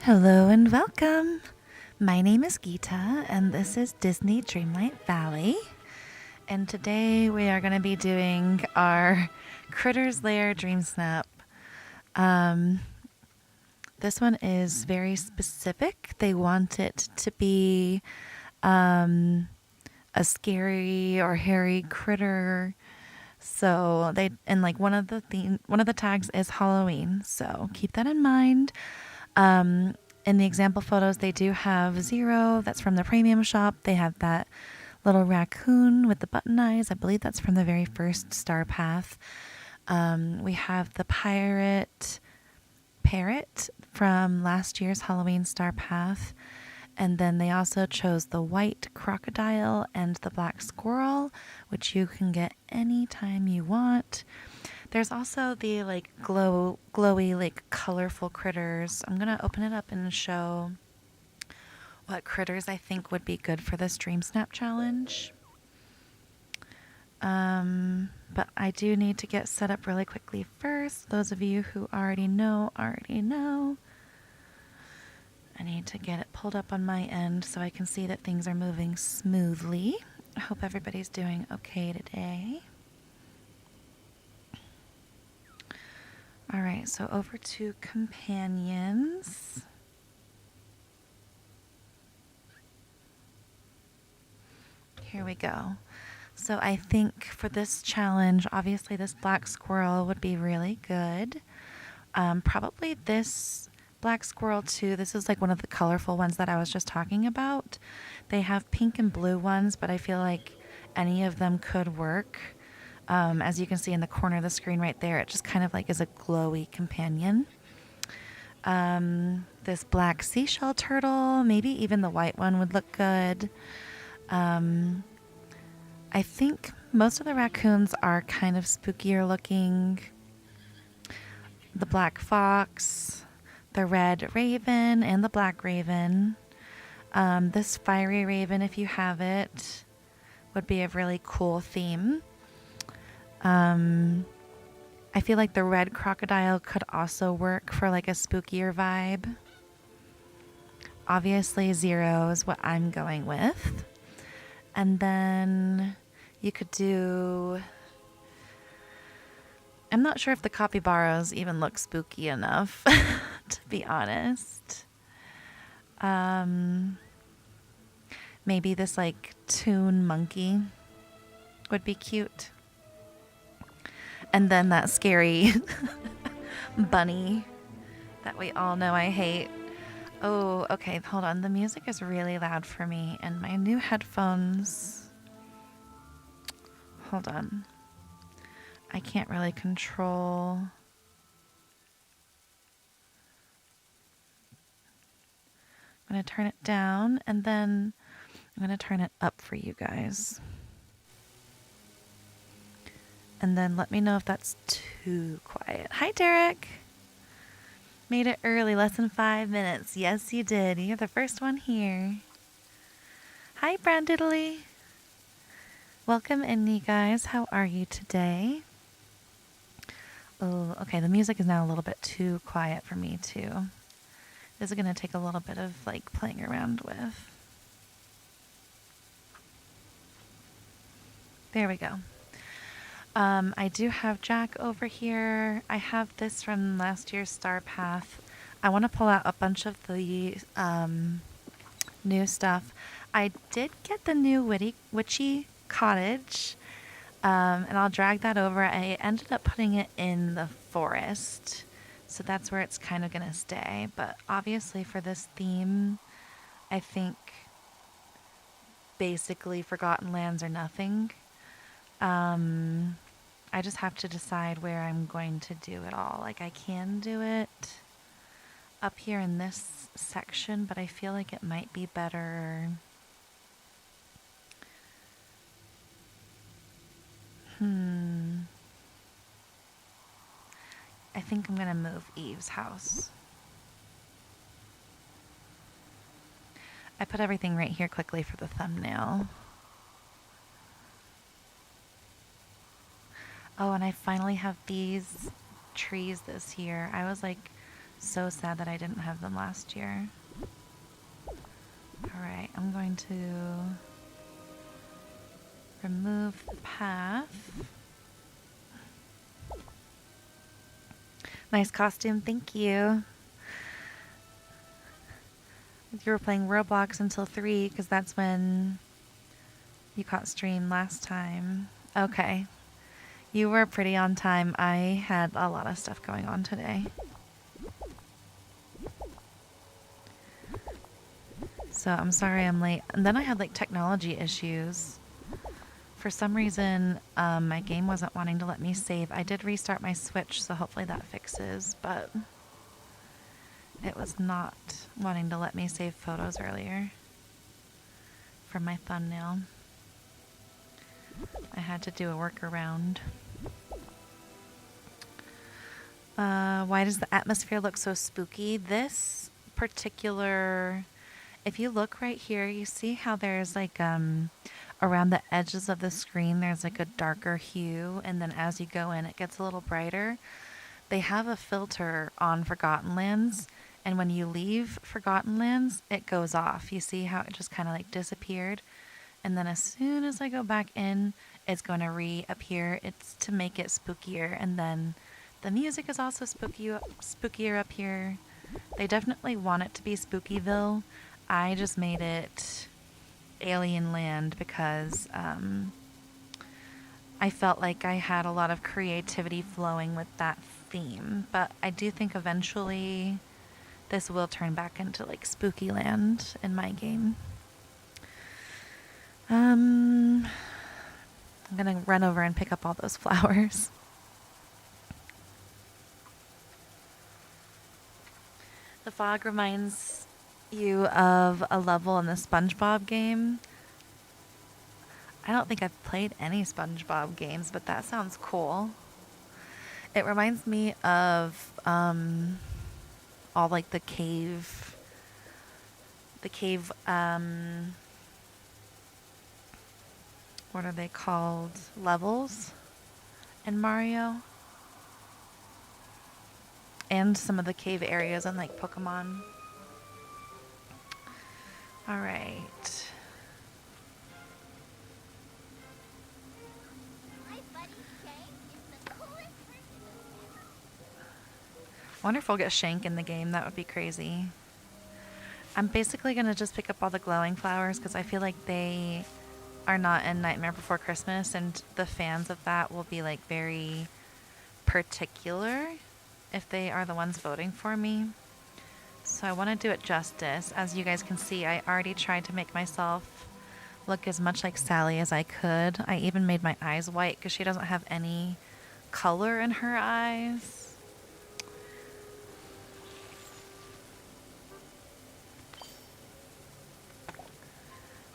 Hello and welcome. My name is Geeta and this is Disney Dreamlight Valley. And today we are going to be doing our Critters Lair Dreamsnap. This one is very specific. They want it to be a scary or hairy critter. So they and like one of the tags is Halloween. So keep that in mind. In the example photos, they do have Zero. That's from the premium shop. They have that little raccoon with the button eyes. I believe that's from the very first Star Path. We have the parrot from last year's Halloween Star Path. And then they also chose the white crocodile and the black squirrel, which you can get anytime you want. There's also the like glowy, like colorful critters. I'm going to open it up and show what critters I think would be good for this Dream Snap challenge. But I do need to get set up really quickly first. Those of you who already know. I need to get it pulled up on my end so I can see that things are moving smoothly. I hope everybody's doing okay today. All right, so over to companions. Here we go. So I think for this challenge, obviously this black squirrel would be really good. Probably this black squirrel too. This is like one of the colorful ones that I was just talking about. They have pink and blue ones, but I feel like any of them could work. As you can see in the corner of the screen right there, it just kind of like is a glowy companion. This black seashell turtle, maybe even the white one would look good. I think most of the raccoons are kind of spookier looking. The black fox, the red raven, and the black raven. This fiery raven, if you have it, would be a really cool theme. I feel like the red crocodile could also work for like a spookier vibe. Obviously, Zero is what I'm going with. And then you could do... I'm not sure if the capybaras even look spooky enough, to be honest. Maybe this like toon monkey would be cute. And then that scary bunny that we all know I hate. Oh, okay, hold on. The music is really loud for me, and my new headphones... Hold on. I can't really control... I'm going to turn it down, and then I'm going to turn it up for you guys. And then let me know if that's too quiet. Hi, Derek. Made it early, less than 5 minutes. Yes, you did. You're the first one here. Hi, Brandiddly. Welcome in, you guys. How are you today? Oh, okay. The music is now a little bit too quiet for me, too. This is going to take a little bit of, like, playing around with. There we go. I do have Jack over here. I have this from last year's Star Path. I want to pull out a bunch of the new stuff. I did get the new Witchy Cottage, and I'll drag that over. I ended up putting it in the forest, so that's where it's kind of going to stay. But obviously for this theme, I think basically Forgotten Lands or nothing. I just have to decide where I'm going to do it all. Like, I can do it up here in this section, but I feel like it might be better. I think I'm going to move Eve's house. I put everything right here quickly for the thumbnail. Oh, and I finally have these trees this year. I was like So sad that I didn't have them last year. Alright, I'm going to remove the path. Nice costume, thank you. You were playing Roblox until 3 because that's when you caught stream last time. Okay. You were pretty on time. I had a lot of stuff going on today. So I'm sorry I'm late. And then I had like technology issues. For some reason, my game wasn't wanting to let me save. I did restart my Switch, so hopefully that fixes, but it was not wanting to let me save photos earlier from my thumbnail. I had to do a workaround. Why does the atmosphere look so spooky? This particular, if you look right here, you see how there's like around the edges of the screen there's like a darker hue, and then as you go in it gets a little brighter. They have a filter on Forgotten Lands, and when you leave Forgotten Lands it goes off. You see how it just kind of like disappeared, and then as soon as I go back in it's going to reappear. It's to make it spookier, and then the music is also spookier up here. They definitely want it to be Spookyville. I just made it Alien Land because I felt like I had a lot of creativity flowing with that theme. But I do think eventually this will turn back into like Spooky Land in my game. I'm gonna run over and pick up all those flowers. The fog reminds you of a level in the SpongeBob game. I don't think I've played any SpongeBob games, but that sounds cool. It reminds me of all like the cave, what are they called? Levels in Mario. And some of the cave areas in like Pokemon. Alright. Wonder if we'll get Shank in the game. That would be crazy. I'm basically going to just pick up all the glowing flowers because I feel like they are not in Nightmare Before Christmas, and the fans of that will be like very particular if they are the ones voting for me. So I want to do it justice. As you guys can see, I already tried to make myself look as much like Sally as I could. I even made my eyes white because she doesn't have any color in her eyes.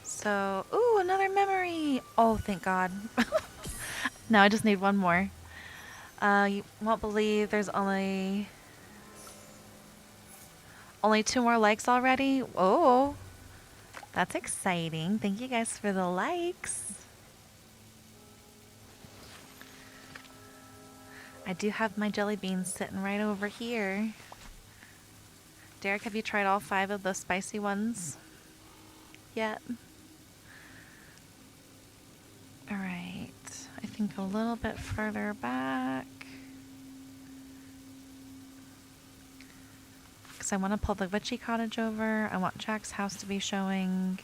So, ooh, another memory. Oh, thank God. Now I just need one more. You won't believe there's only 2 more likes already. Oh, that's exciting. Thank you guys for the likes. I do have my jelly beans sitting right over here. Derek, have you tried all 5 of the spicy ones yet? All right, I think a little bit further back. Because I want to pull the witchy cottage over. I want Jack's house to be showing.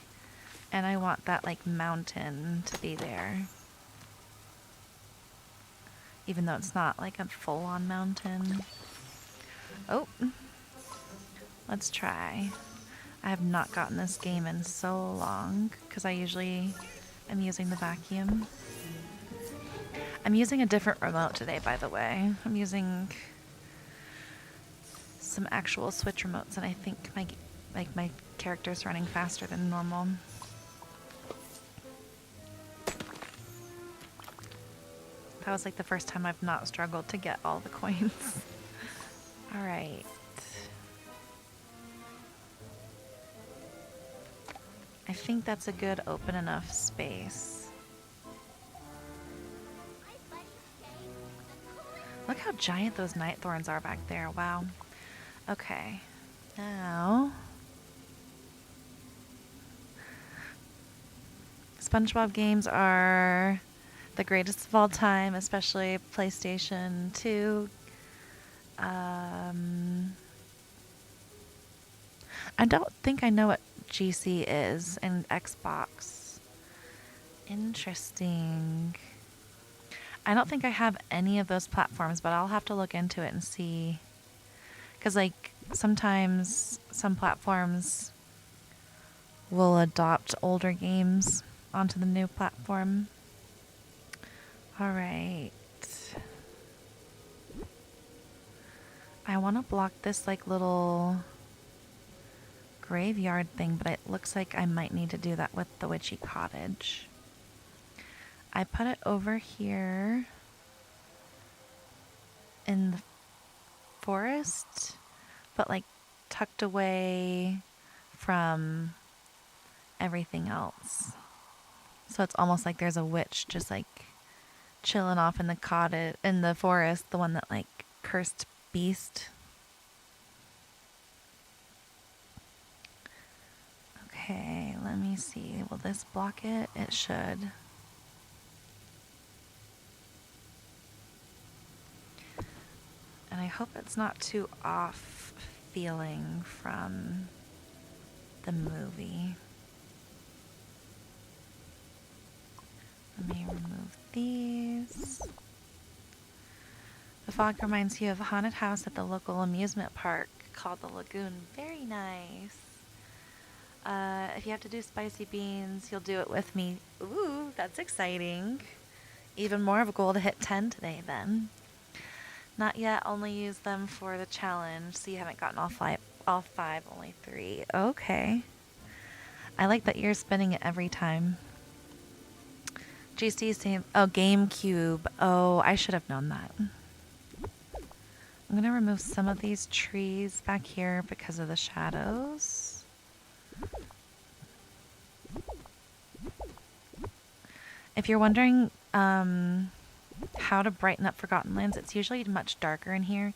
And I want that like mountain to be there. Even though it's not like a full-on mountain. Oh, let's try. I have not gotten this game in so long because I usually am using the vacuum. I'm using a different remote today, by the way. I'm using some actual Switch remotes, and I think my character's running faster than normal. That was like the first time I've not struggled to get all the coins. All right. I think that's a good open enough space. Look how giant those night thorns are back there. Wow. Okay. Now, SpongeBob games are the greatest of all time, especially PlayStation 2. I don't think I know what GC is and Xbox. Interesting. I don't think I have any of those platforms, but I'll have to look into it and see. Because, like, sometimes some platforms will adopt older games onto the new platform. All right. I want to block this, like, little graveyard thing, but it looks like I might need to do that with the witchy cottage. I put it over here in the forest, but like tucked away from everything else. So it's almost like there's a witch just like chilling off in the cottage in the forest, the one that like cursed beast. Okay, let me see. Will this block it? It should. And I hope it's not too off feeling from the movie. Let me remove these. The fog reminds you of a haunted house at the local amusement park called the Lagoon. Very nice. If you have to do spicy beans, you'll do it with me. Ooh, that's exciting. Even more of a goal to hit 10 today then. Not yet, only use them for the challenge, so you haven't gotten all five, only 3. Okay. I like that you're spinning it every time. GC same. Oh, GameCube. Oh, I should have known that. I'm going to remove some of these trees back here because of the shadows. If you're wondering how to brighten up Forgotten Lands, it's usually much darker in here.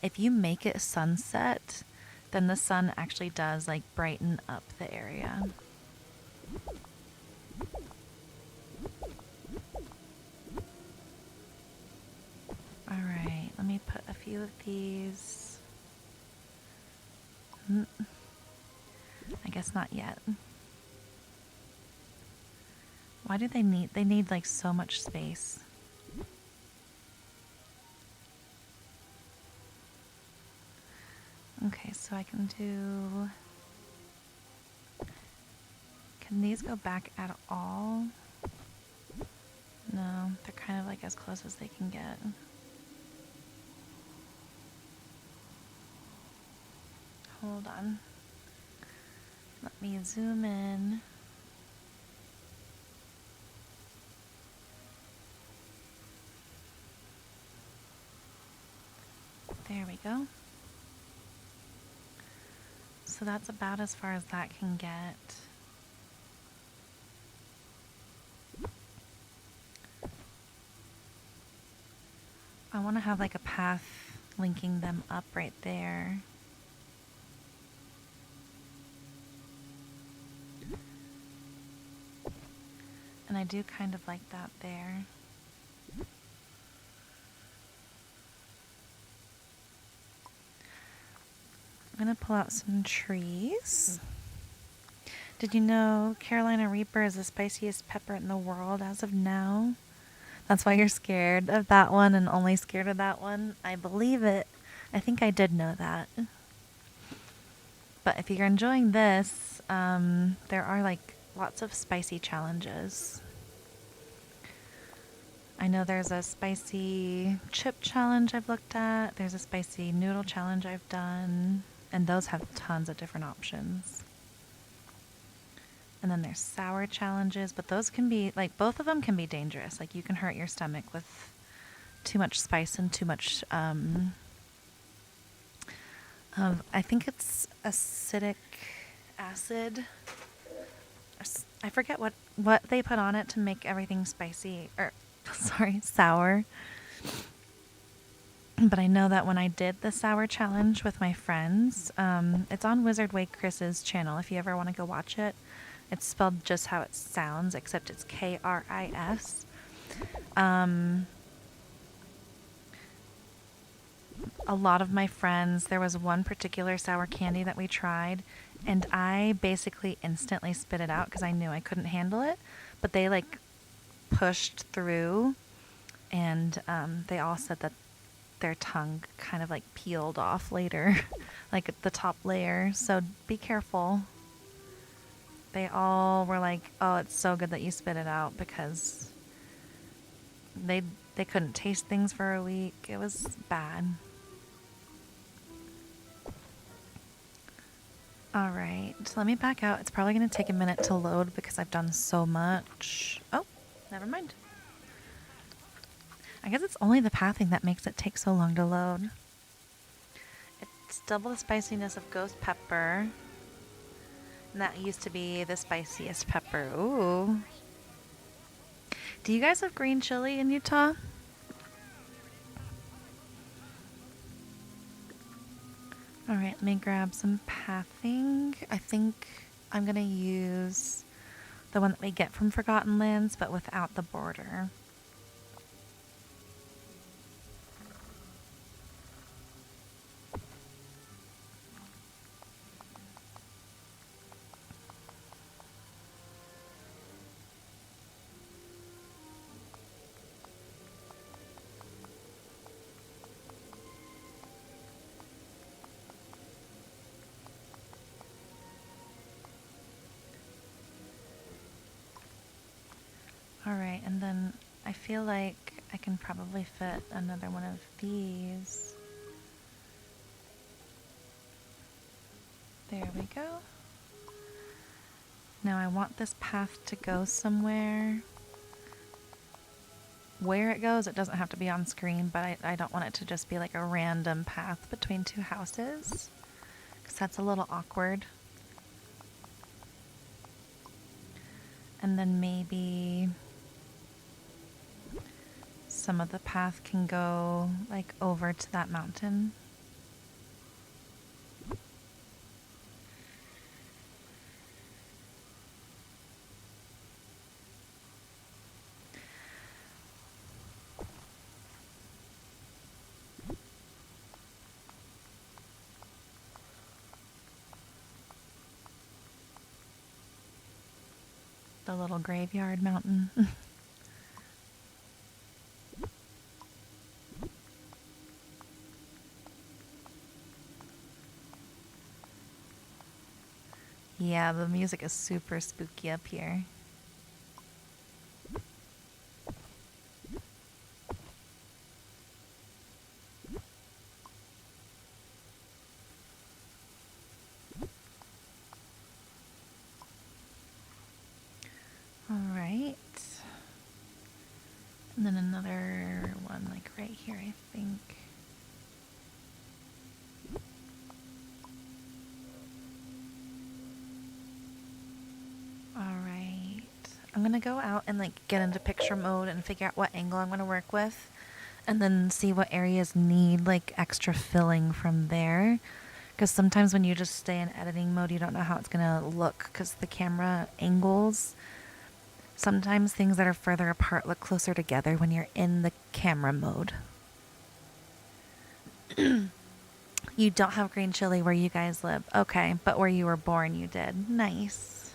If you make it sunset, then the sun actually does like brighten up the area. Alright, let me put a few of these. I guess not yet. Why do they need like so much space? Okay, so I can do... Can these go back at all? No, they're kind of like as close as they can get. Hold on. Let me zoom in. There we go. So that's about as far as that can get. I want to have like a path linking them up right there. And I do kind of like that there. I'm going to pull out some trees. Did you know Carolina Reaper is the spiciest pepper in the world as of now? That's why you're scared of that one and only scared of that one. I believe it. I think I did know that. But if you're enjoying this, there are like lots of spicy challenges. I know there's a spicy chip challenge I've looked at. There's a spicy noodle challenge I've done. And those have tons of different options. And then there's sour challenges, but those can be, like, both of them can be dangerous. Like, you can hurt your stomach with too much spice and too much, I think it's acidic acid. I forget what they put on it to make everything spicy, or, sorry, sour. But I know that when I did the sour challenge with my friends, it's on Wizard Way Chris's channel if you ever want to go watch it. It's spelled just how it sounds, except it's Kris. A lot of my friends, there was one particular sour candy that we tried, and I basically instantly spit it out because I knew I couldn't handle it. But they like pushed through, and they all said that their tongue kind of like peeled off later, like the top layer. So be careful. They all were like, "Oh, it's so good that you spit it out," because they couldn't taste things for a week. It was bad. All right, so let me back out. It's probably going to take a minute to load because I've done so much. Oh, never mind. I guess it's only the pathing that makes it take so long to load. It's double the spiciness of ghost pepper. And that used to be the spiciest pepper. Ooh. Do you guys have green chili in Utah? All right, let me grab some pathing. I think I'm going to use the one that we get from Forgotten Lands, but without the border. Alright, and then I feel like I can probably fit another one of these. There we go. Now I want this path to go somewhere. Where it goes, it doesn't have to be on screen, but I don't want it to just be like a random path between two houses, because that's a little awkward. And then maybe some of the path can go like over to that mountain. The little graveyard mountain. Yeah, the music is super spooky up here. Alright. And then another one like right here, I think. Alright. I'm gonna go out and like get into picture mode and figure out what angle I'm gonna work with, and then see what areas need like extra filling from there. Because sometimes when you just stay in editing mode, you don't know how it's gonna look because the camera angles. Sometimes things that are further apart look closer together when you're in the camera mode. You don't have green chili where you guys live. Okay, but where you were born you did. Nice.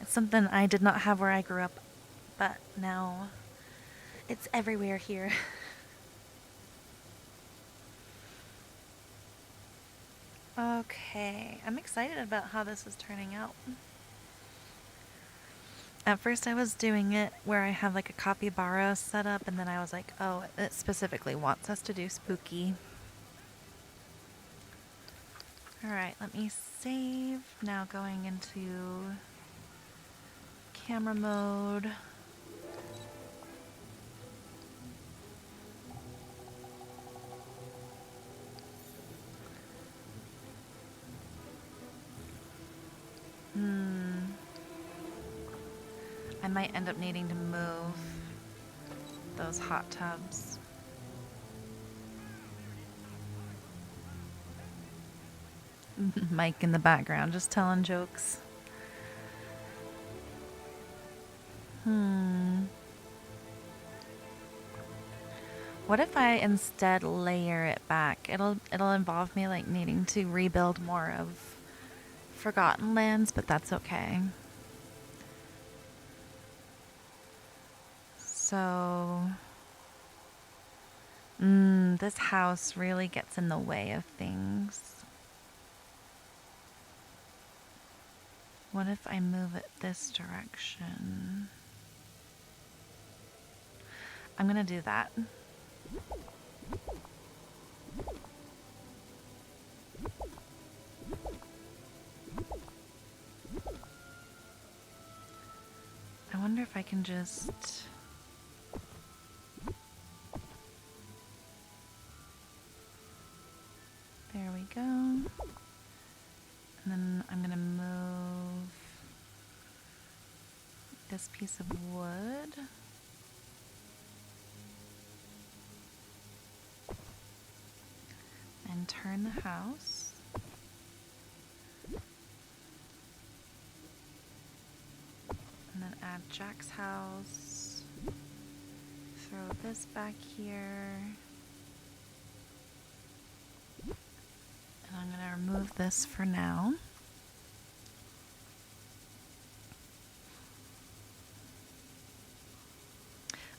It's something I did not have where I grew up, but now it's everywhere here. Okay, I'm excited about how this is turning out. At first I was doing it where I have like a capybara set up, and then I was like, oh, it specifically wants us to do spooky. Alright, let me save. Now going into camera mode. I might end up needing to move. those hot tubs. Mike in the background just telling jokes. What if I instead layer it back? It'll involve me like needing to rebuild more of Forgotten Lands, but that's okay. So this house really gets in the way of things. What if I move it this direction? I'm gonna do that. I wonder if I can just... There we go. And then I'm gonna move this piece of wood. And turn the house. And then add Jack's house. Throw this back here. And I'm going to remove this for now.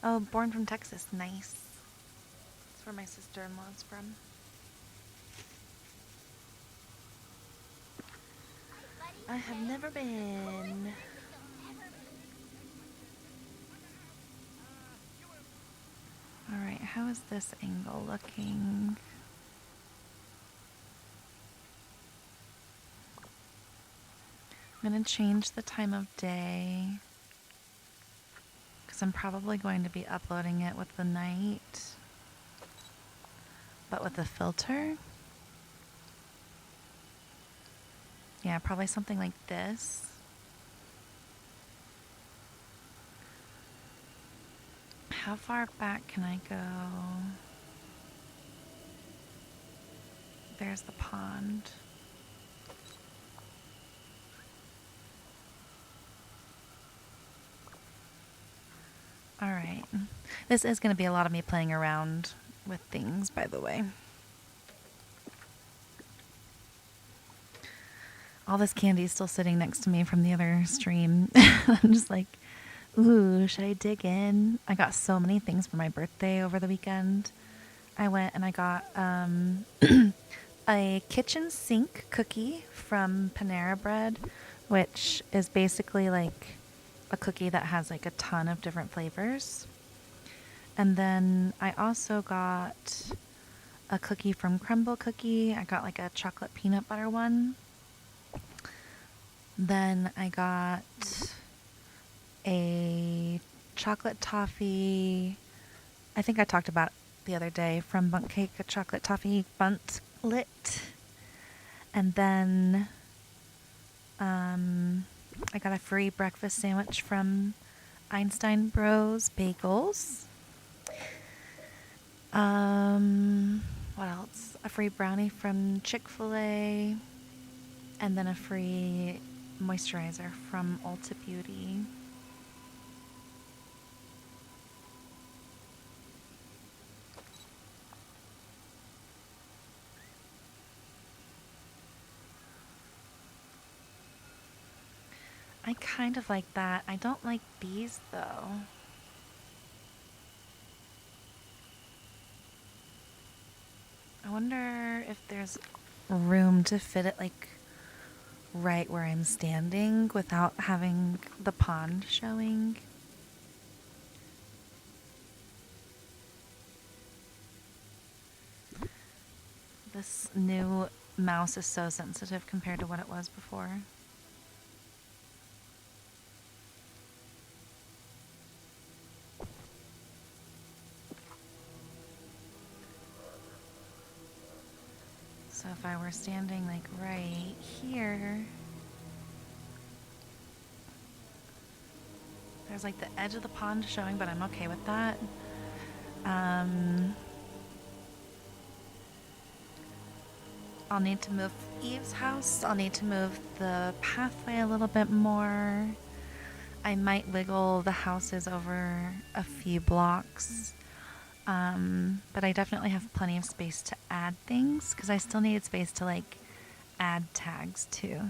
Oh, born from Texas. Nice. That's where my sister-in-law's from. I have never been. Alright, how is this angle looking? I'm going to change the time of day because I'm probably going to be uploading it with the night, but with a filter. Yeah, probably something like this. How far back can I go? There's the pond. All right. This is going to be a lot of me playing around with things, by the way. All this candy is still sitting next to me from the other stream. I'm just like, ooh, should I dig in? I got so many things for my birthday over the weekend. I went and I got a kitchen sink cookie from Panera Bread, which is basically like a cookie that has like a ton of different flavors. And then I also got a cookie from Crumble Cookie. I got like a chocolate peanut butter one. Then I got a chocolate toffee. I think I talked about it the other day from Bundt Cake, a chocolate toffee Bundt lit. And then I got a free breakfast sandwich from Einstein Bros Bagels. What else? A free brownie from Chick-fil-A. And then a free moisturizer from Ulta Beauty. I kind of like that. I don't like these though. I wonder if there's room to fit it like right where I'm standing without having the pond showing. This new mouse is so sensitive compared to what it was before. So if I were standing like right here, there's like the edge of the pond showing, but I'm okay with that. I'll need to move Eve's house. I'll need to move the pathway a little bit more. I might wiggle the houses over a few blocks. But I definitely have plenty of space to add things because I still needed space to like add tags too.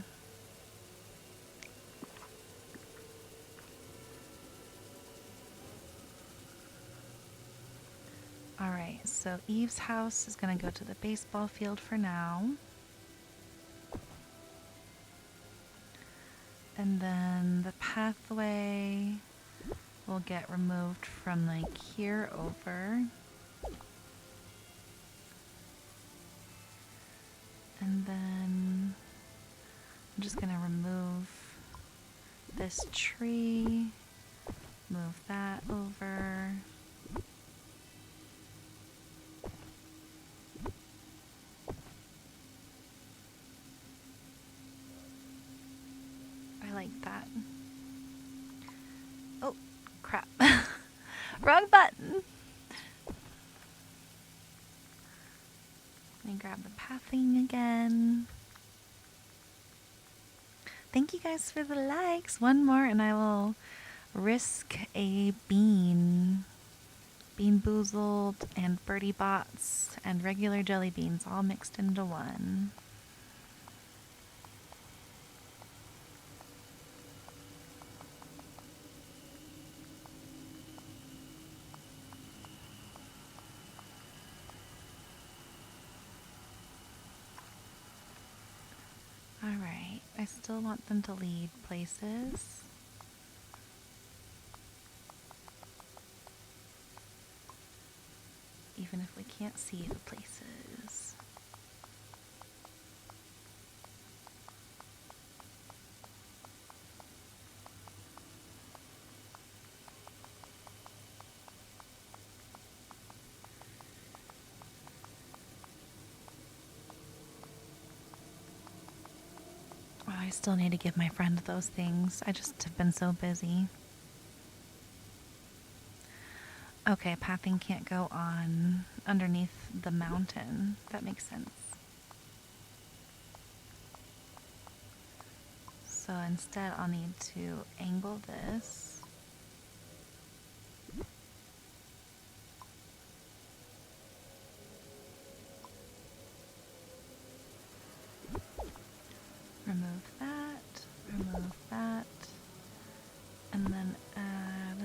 Alright, so Eve's house is going to go to the baseball field for now. And then the pathway will get removed from like here over. And then I'm just going to remove this tree, move that over. I like that. Oh, crap. Wrong button. Let me grab the pathing again. Thank you guys for the likes. One more and I will risk a bean. Bean boozled and birdie bots and regular jelly beans all mixed into one. Alright, I still want them to lead places. Even if we can't see the places. Oh, I still need to give my friend those things. I just have been so busy. Okay, pathing can't go on underneath the mountain. That makes sense. So instead I'll need to angle this. Remove that, and then add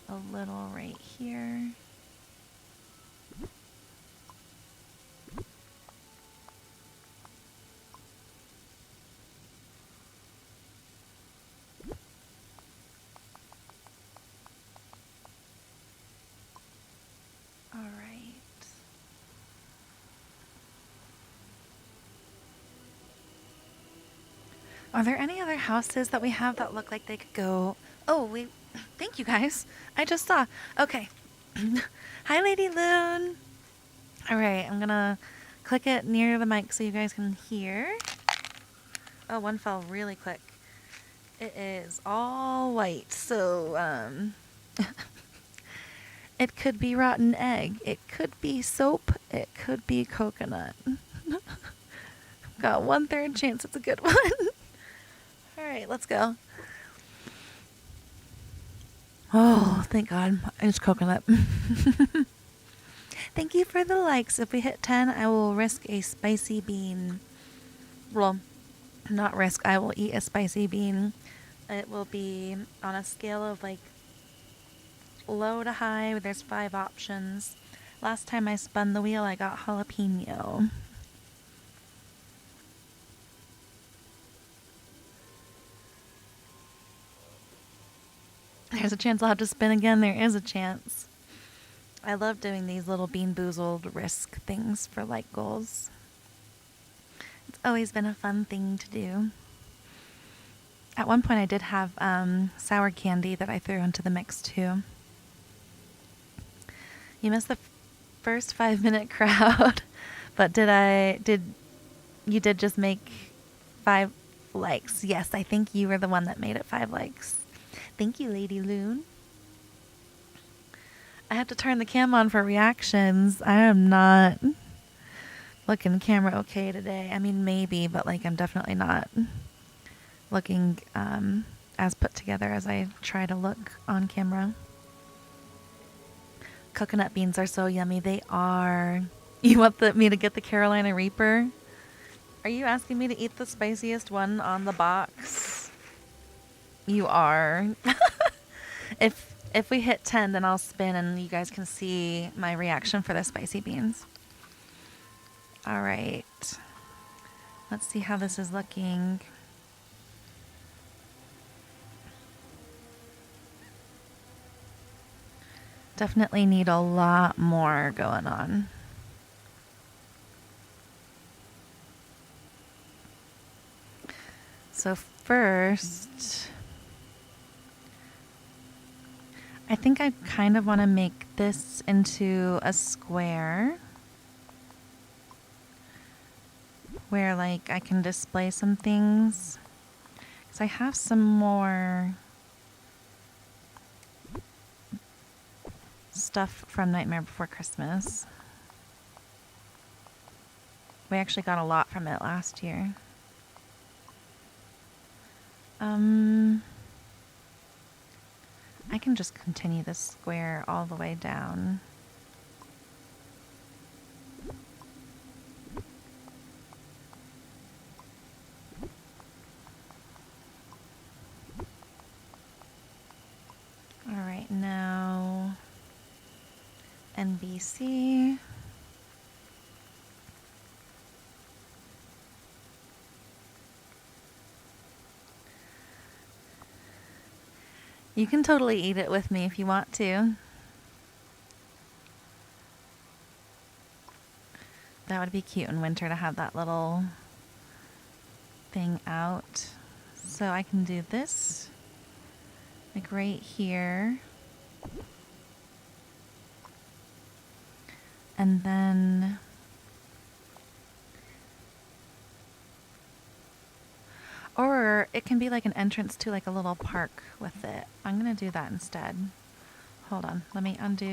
a little right here. All right. Are there any other houses that we have that look like they could go? Oh, wait. Thank you guys. I just saw. Okay. Hi, Lady Loon. All right. I'm going to click it near the mic so you guys can hear. Oh, one fell really quick. It is all white. So, it could be rotten egg. It could be soap. It could be coconut. Got 1/3 chance it's a good one. All right, let's go. Oh, thank God. It's coconut. Thank you for the likes. If we hit 10, I will risk a spicy bean. Well, not risk. I will eat a spicy bean. It will be on a scale of like low to high. There's 5 options. Last time I spun the wheel, I got jalapeno. There's a chance I'll have to spin again. There is a chance. I love doing these little Bean Boozled risk things for like goals. It's always been a fun thing to do. At one point I did have sour candy that I threw into the mix too. You missed the first 5-minute crowd, but you did just make 5 likes? Yes, I think you were the one that made it 5 likes. Thank you, Lady Loon. I have to turn the cam on for reactions. I am not looking camera okay today. I mean, maybe, but like I'm definitely not looking as put together as I try to look on camera. Coconut beans are so yummy. They are. You want me to get the Carolina Reaper? Are you asking me to eat the spiciest one on the box? You are. If we hit 10, then I'll spin and you guys can see my reaction for the spicy beans. All right. Let's see how this is looking. Definitely need a lot more going on. So first, I think I kind of want to make this into a square where like I can display some things. Because I have some more stuff from Nightmare Before Christmas. We actually got a lot from it last year. I can just continue this square all the way down. All right, now NBC. You can totally eat it with me if you want to. That would be cute in winter to have that little thing out. So I can do this, like right here. And then or it can be like an entrance to like a little park with it. I'm going to do that instead. Hold on. Let me undo.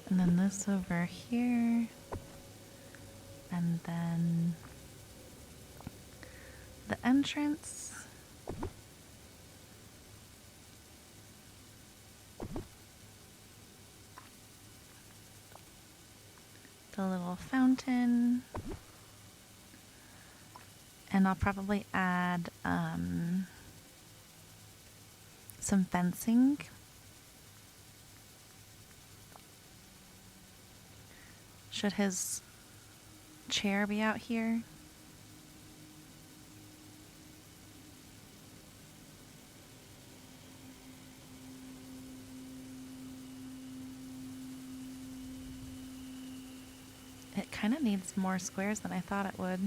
And then this over here. And then the entrance. The little fountain. And I'll probably add some fencing. Should his chair be out here? It kind of needs more squares than I thought it would.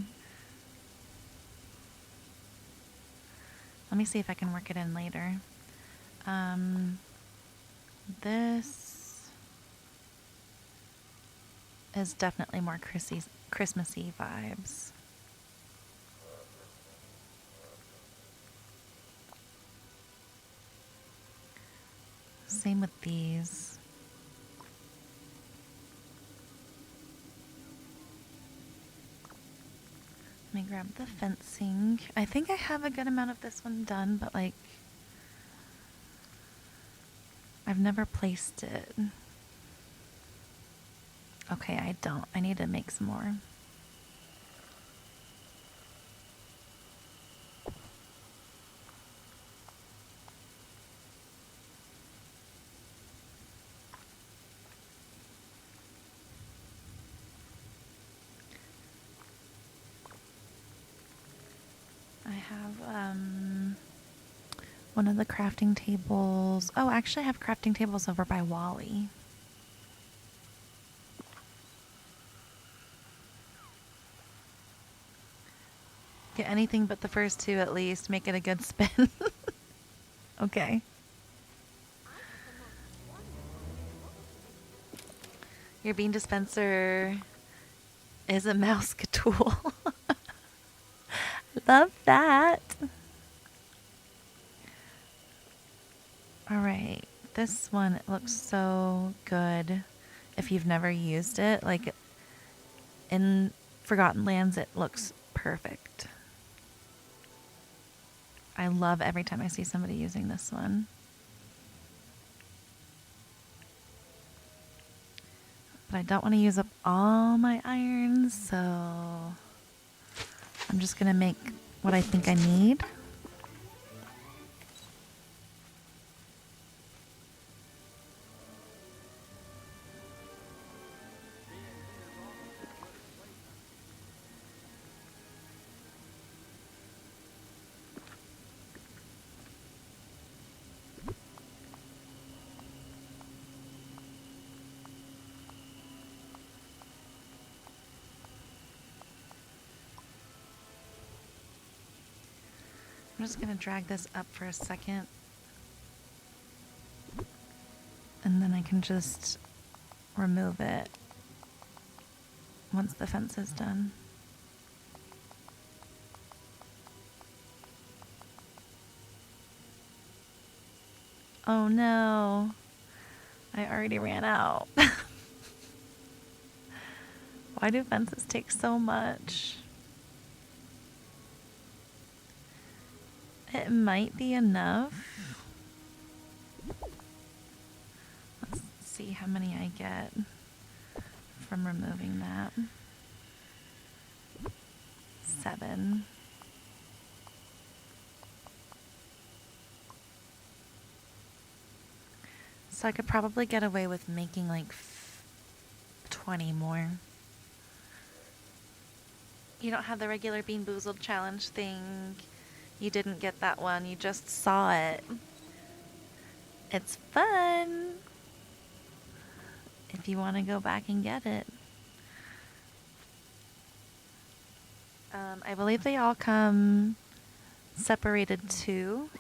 Let me see if I can work it in later. This is definitely more Christmassy vibes. Same with these. Let me grab the fencing. I think I have a good amount of this one done, but like I've never placed it. Okay, I don't. I need to make some more. I have one of the crafting tables. Oh, actually I have crafting tables over by Wally. Get anything but the first two at least. Make it a good spin. Okay. Your bean dispenser is a mouse tool. love that. All right. This one, it looks so good. If you've never used it, like in Forgotten Lands, it looks perfect. I love every time I see somebody using this one. But I don't want to use up all my irons, so I'm just going to make what I think I need. I'm just going to drag this up for a second. And then I can just remove it once the fence is done. Oh no, I already ran out. Why do fences take so much? It might be enough. Let's see how many I get from removing that. 7. So I could probably get away with making like 20 more. You don't have the regular Bean Boozled challenge thing. You didn't get that one. You just saw it. It's fun. If you want to go back and get it. I believe they all come separated too.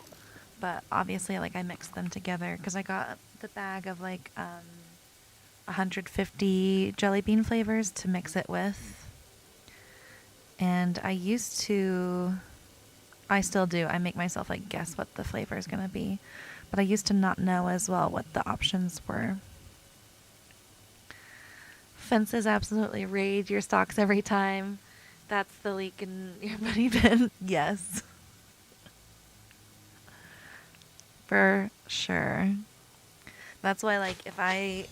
But obviously, like, I mixed them together because I got the bag of like 150 jelly bean flavors to mix it with. And I still do. I make myself like guess what the flavor is going to be. But I used to not know as well what the options were. Fences absolutely raid your stocks every time. That's the leak in your bunny bin. Yes. For sure. That's why, like, if I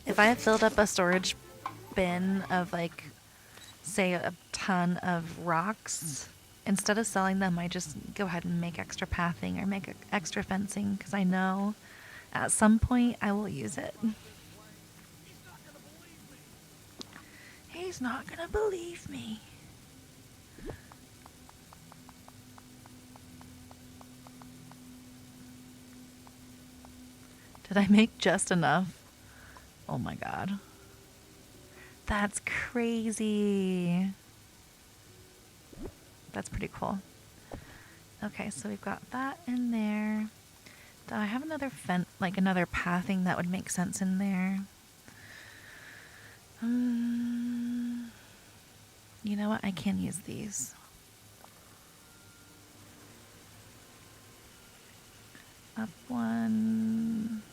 have filled up a storage bin of, like, say a ton of rocks, instead of selling them, I just go ahead and make extra pathing or make extra fencing because I know at some point I will use it. He's not gonna believe me. Did I make just enough? Oh my god. That's crazy. That's pretty cool. Okay, so we've got that in there. Do I have another another pathing that would make sense in there? You know what? I can use these. Up one.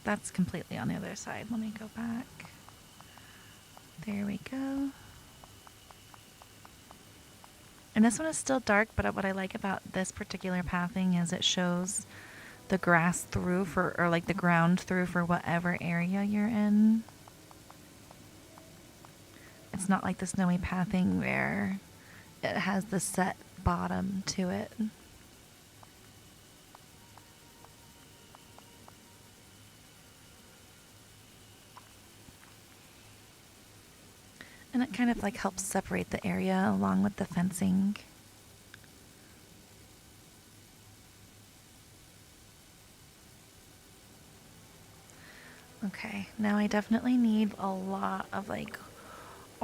That's completely on the other side. Let me go back. There we go. And this one is still dark, but what I like about this particular pathing is it shows the grass through or like the ground through for whatever area you're in. It's not like the snowy pathing where it has the set bottom to it. And it kind of like helps separate the area along with the fencing. Okay, now I definitely need a lot of like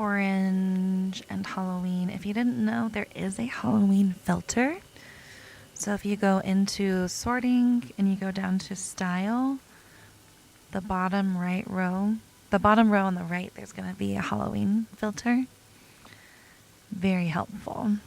orange and Halloween. If you didn't know, there is a Halloween filter. So if you go into sorting and you go down to style, the bottom row on the right, there's going to be a Halloween filter. Very helpful.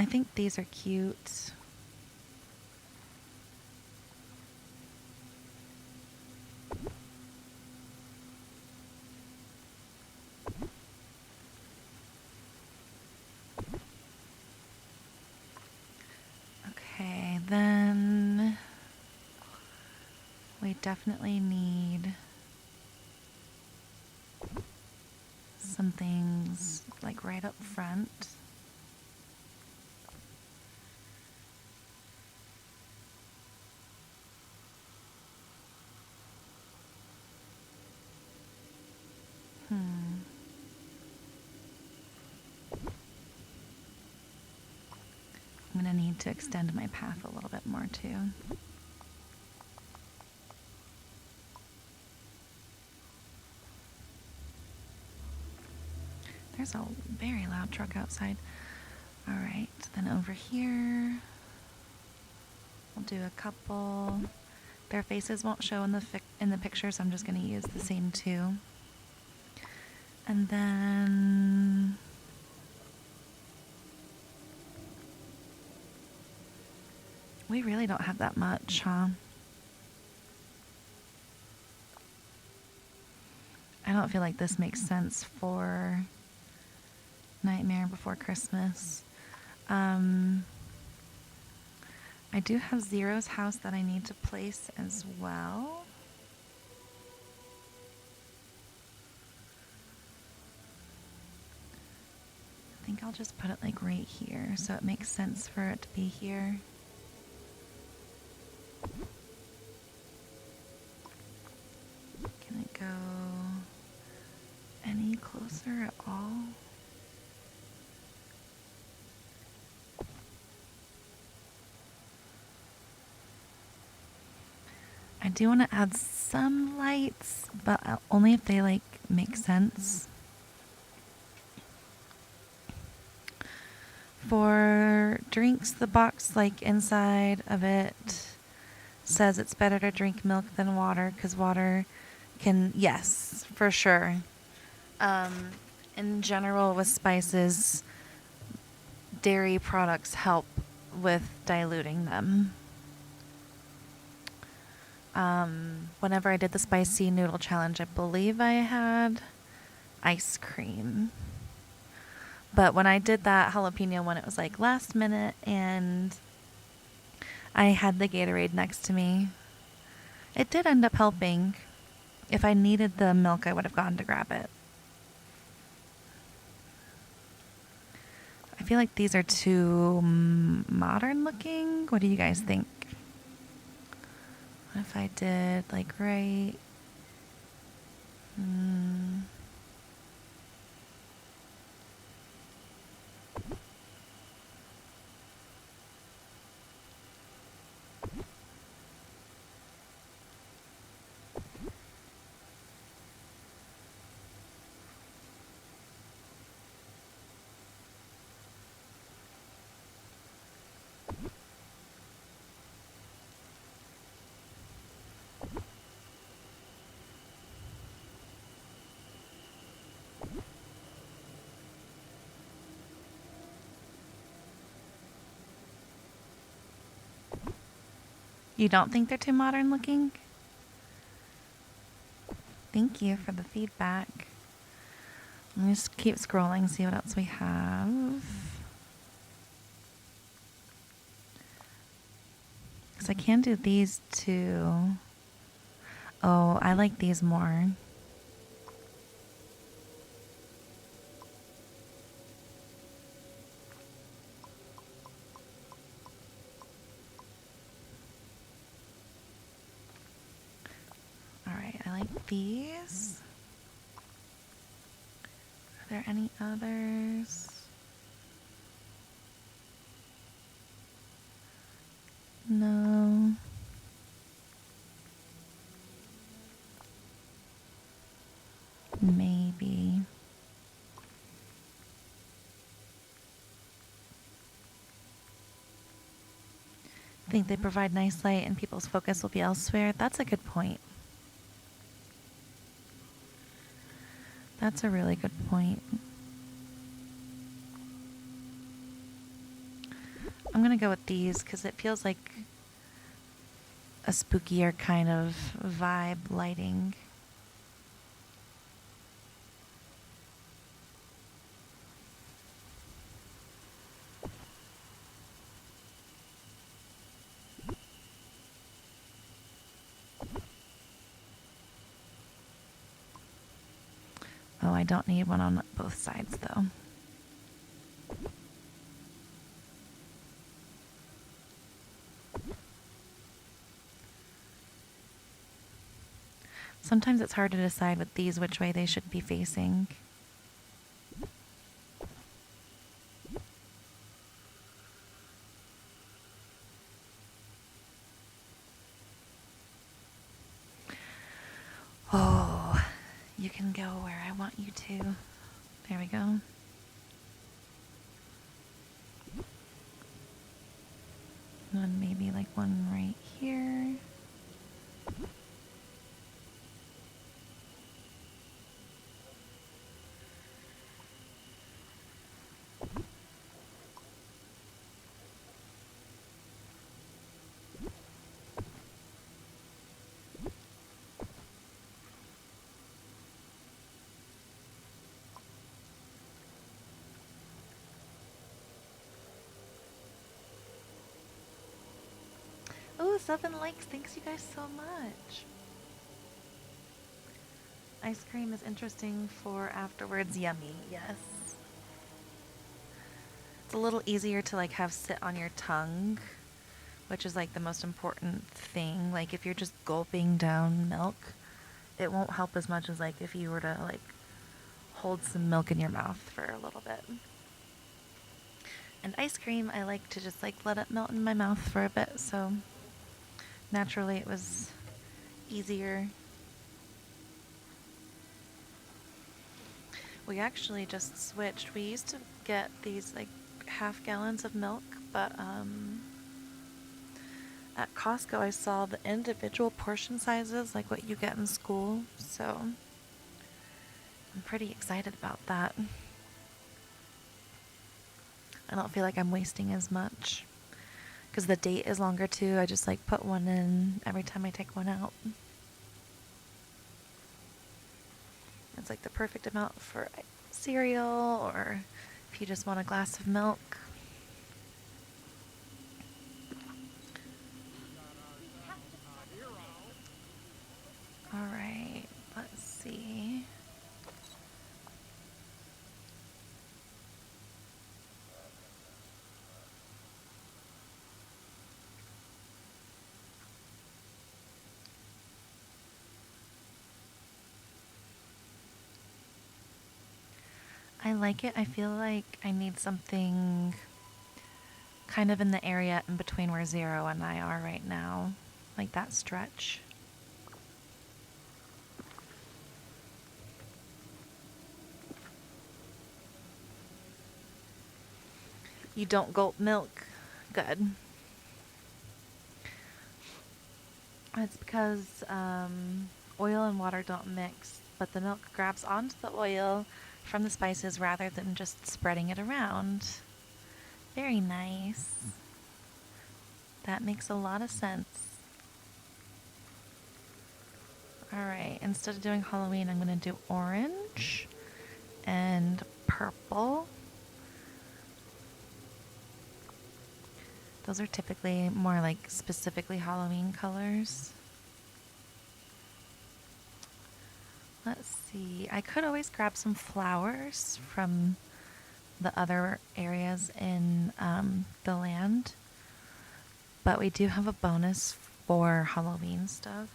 I think these are cute. Okay, then we definitely need some things like right up front. I'm going to need to extend my path a little bit more too. There's a very loud truck outside. All right, then over here, we'll do a couple. Their faces won't show in the picture, so I'm just going to use the same two. And then we really don't have that much, huh? I don't feel like this makes sense for Nightmare Before Christmas. I do have Zero's house that I need to place as well. I think I'll just put it like right here so it makes sense for it to be here. Can it go any closer at all? I do want to add some lights, but only if they like make sense. For drinks, the box like inside of it says it's better to drink milk than water because water can, yes, for sure. In general, with spices, dairy products help with diluting them. Whenever I did the spicy noodle challenge, I believe I had ice cream. But when I did that jalapeno one, it was like last minute and I had the Gatorade next to me. It did end up helping. If I needed the milk, I would have gone to grab it. I feel like these are too modern looking. What do you guys think? What if I did like right? You don't think they're too modern looking? Thank you for the feedback. Let me just keep scrolling, see what else we have. Because I can do these too. Oh, I like these more. Alright, I like these. there any others? No. Maybe. Think they provide nice light and people's focus will be elsewhere? That's a good point. That's a really good point. I'm gonna go with these because it feels like a spookier kind of vibe lighting. Oh, I don't need one on both sides though. Sometimes it's hard to decide with these which way they should be facing. Oh, you can go where I want you to. There we go. And then maybe like one right here. Oh, 7 likes. Thanks you guys so much. Ice cream is interesting for afterwards. Yummy, yes. It's a little easier to like have sit on your tongue, which is like the most important thing. Like if you're just gulping down milk, it won't help as much as like if you were to like hold some milk in your mouth for a little bit. And ice cream, I like to just like let it melt in my mouth for a bit, so naturally it was easier. We actually just switched. We used to get these like half gallons of milk, but at Costco I saw the individual portion sizes like what you get in school, so I'm pretty excited about that. I don't feel like I'm wasting as much because the date is longer too. I just like put one in every time I take one out. It's like the perfect amount for cereal or if you just want a glass of milk. All right, let's see. I like it. I feel like I need something kind of in the area in between where 0 and I are right now. Like that stretch. You don't gulp milk. Good. It's because oil and water don't mix, but the milk grabs onto the oil from the spices rather than just spreading it around. Very nice. That makes a lot of sense. Alright, instead of doing Halloween, I'm going to do orange and purple. Those are typically more like specifically Halloween colors. Let's see. I could always grab some flowers from the other areas in the land, but we do have a bonus for Halloween stuff.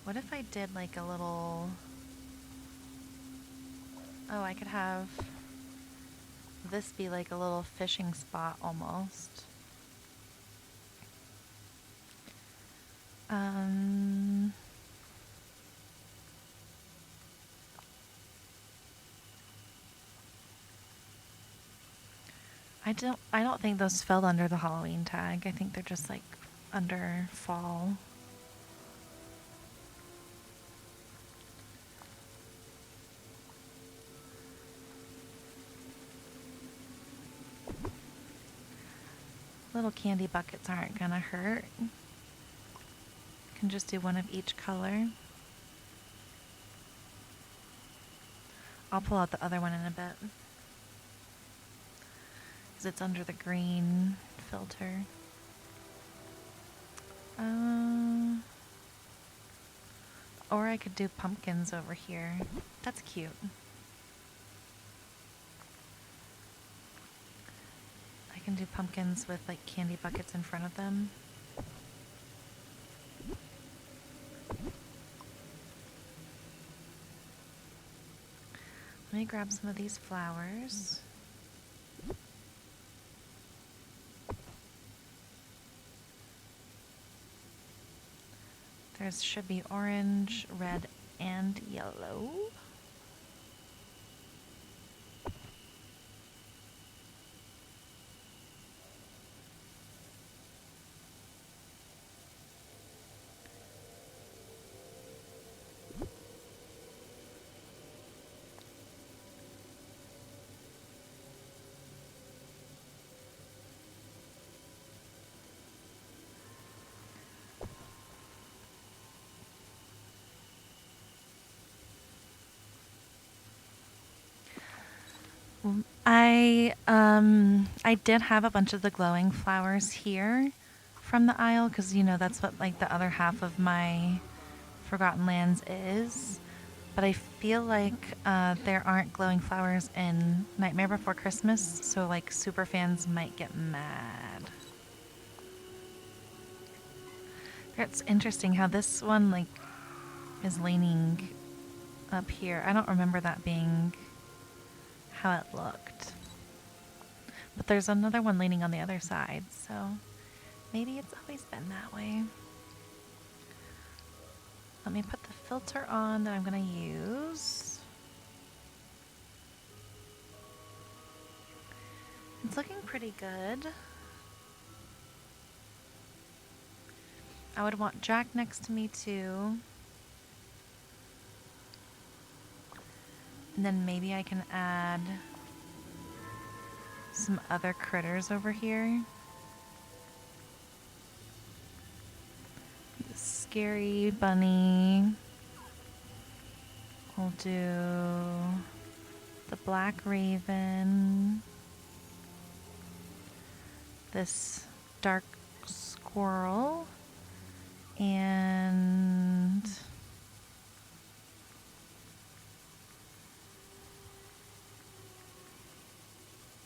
What if I did like a little... Oh, I could have this be like a little fishing spot almost. I don't think those fell under the Halloween tag. I think they're just like under fall. Little candy buckets aren't gonna hurt. You can just do one of each color. I'll pull out the other one in a bit, because it's under the green filter. Or I could do pumpkins over here. That's cute. I can do pumpkins with like candy buckets in front of them. Let me grab some of these flowers. There should be orange, red, and yellow. I did have a bunch of the glowing flowers here from the aisle, because you know that's what like the other half of my Forgotten Lands is. But I feel like there aren't glowing flowers in Nightmare Before Christmas, so like super fans might get mad. It's interesting how this one like is leaning up here. I don't remember that being how it looked. But there's another one leaning on the other side, so maybe it's always been that way. Let me put the filter on that I'm going to use. It's looking pretty good. I would want Jack next to me too. And then maybe I can add some other critters over here. The scary bunny. We'll do the black raven. This dark squirrel. And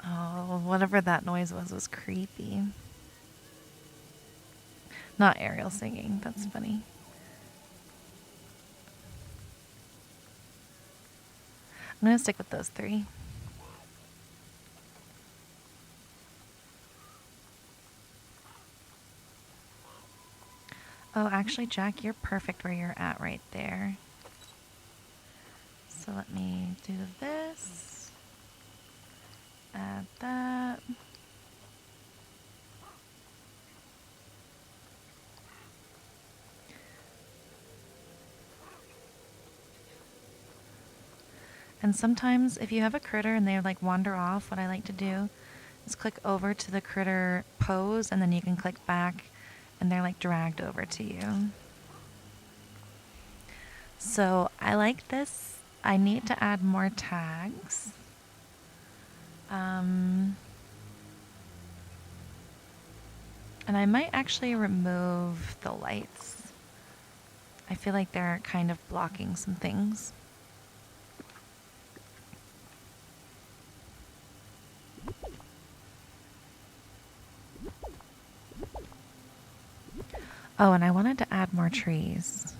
oh, whatever that noise was creepy. Not Ariel singing, that's funny. I'm gonna stick with those three. Oh, actually, Jack, you're perfect where you're at right there. So let me do this. Add that. And sometimes if you have a critter and they like wander off, what I like to do is click over to the critter pose, and then you can click back and they're like dragged over to you. So I like this. I need to add more tags. And I might actually remove the lights. I feel like they're kind of blocking some things. Oh, and I wanted to add more trees.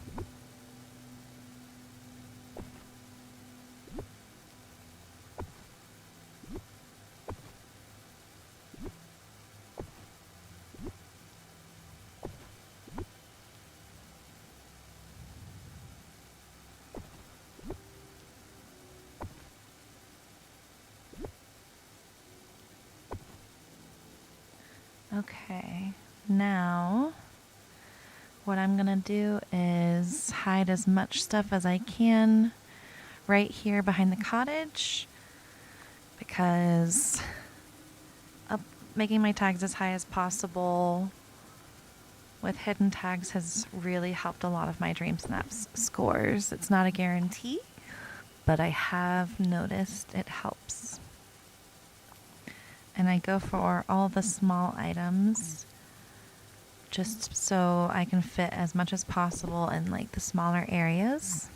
Okay, now what I'm gonna do is hide as much stuff as I can right here behind the cottage, because making my tags as high as possible with hidden tags has really helped a lot of my Dreamsnaps scores. It's not a guarantee, but I have noticed it helps. And I go for all the small items just so I can fit as much as possible in like the smaller areas.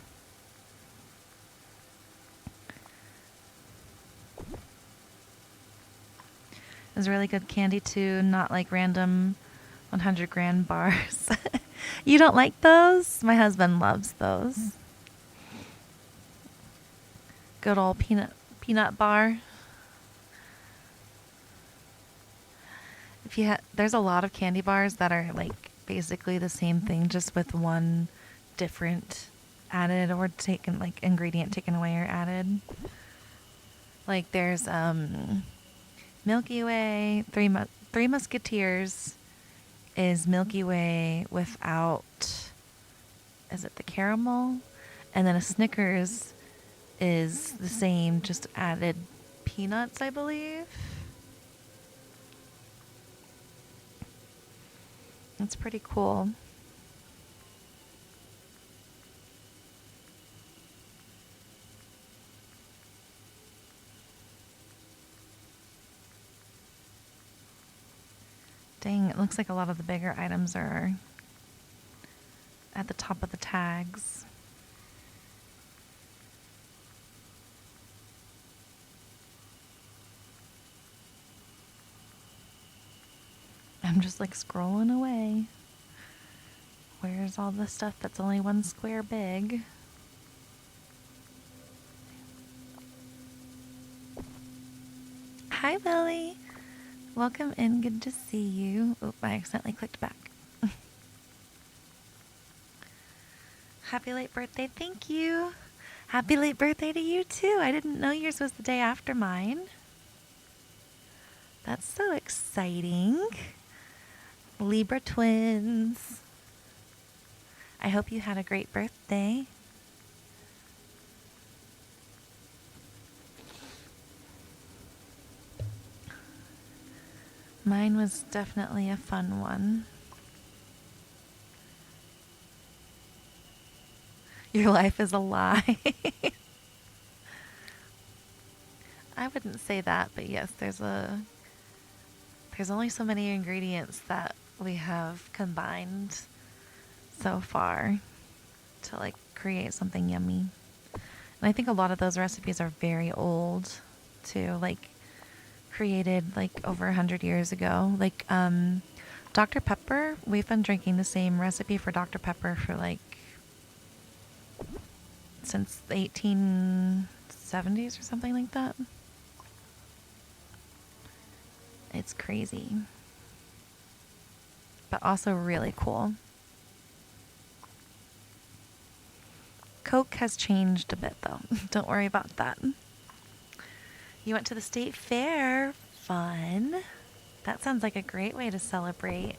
It's really good candy too, not like random 100-gram bars. You don't like those? My husband loves those. Good old peanut bar. There's a lot of candy bars that are like basically the same thing, just with one different added or taken, like ingredient taken away or added. Like there's Milky Way, Three Musketeers is Milky Way without, is it the caramel? And then a Snickers is the same, just added peanuts, I believe. It's pretty cool. Dang, it looks like a lot of the bigger items are at the top of the tags. I'm just like scrolling away. Where's all the stuff that's only one square big? Hi, Billy. Welcome in. Good to see you. Oh, I accidentally clicked back. Happy late birthday. Thank you. Happy late birthday to you, too. I didn't know yours was the day after mine. That's so exciting. Libra twins. I hope you had a great birthday. Mine was definitely a fun one. Your life is a lie. I wouldn't say that, but yes, there's only so many ingredients that we have combined so far to like create something yummy. And I think a lot of those recipes are very old too, like created like over 100 years ago. Like Dr. Pepper, we've been drinking the same recipe for Dr. Pepper for like since the 1870s or something like that. It's crazy. But also really cool. Coke has changed a bit though. Don't worry about that. You went to the state fair. Fun. That sounds like a great way to celebrate.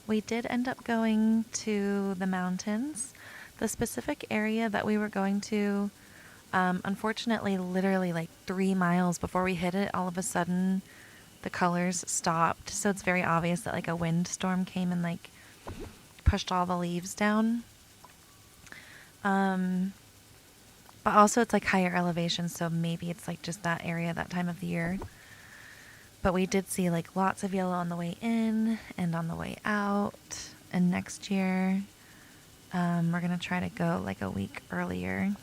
We did end up going to the mountains. The specific area that we were going to, unfortunately, literally like 3 miles before we hit it, all of a sudden the colors stopped. So it's very obvious that like a windstorm came and like pushed all the leaves down. But also it's like higher elevation, so maybe it's like just that area that time of the year. But we did see like lots of yellow on the way in and on the way out. And next year, we're going to try to go like a week earlier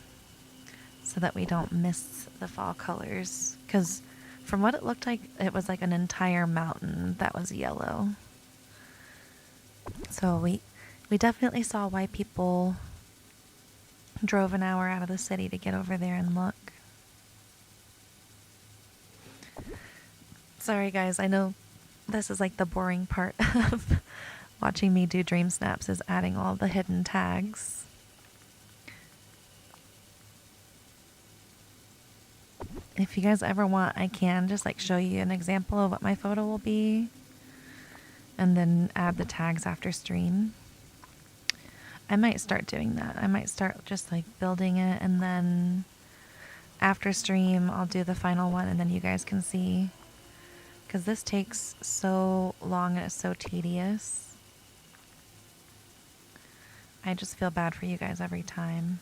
so that we don't miss the fall colors. Because from what it looked like, it was like an entire mountain that was yellow. So we definitely saw why people drove an hour out of the city to get over there and look. Sorry guys, I know this is like the boring part of watching me do dream snaps, is adding all the hidden tags. If you guys ever want, I can just like show you an example of what my photo will be and then add the tags after stream. I might start doing that. I might start just like building it, and then after stream I'll do the final one and then you guys can see, because this takes so long and it's so tedious. I just feel bad for you guys every time.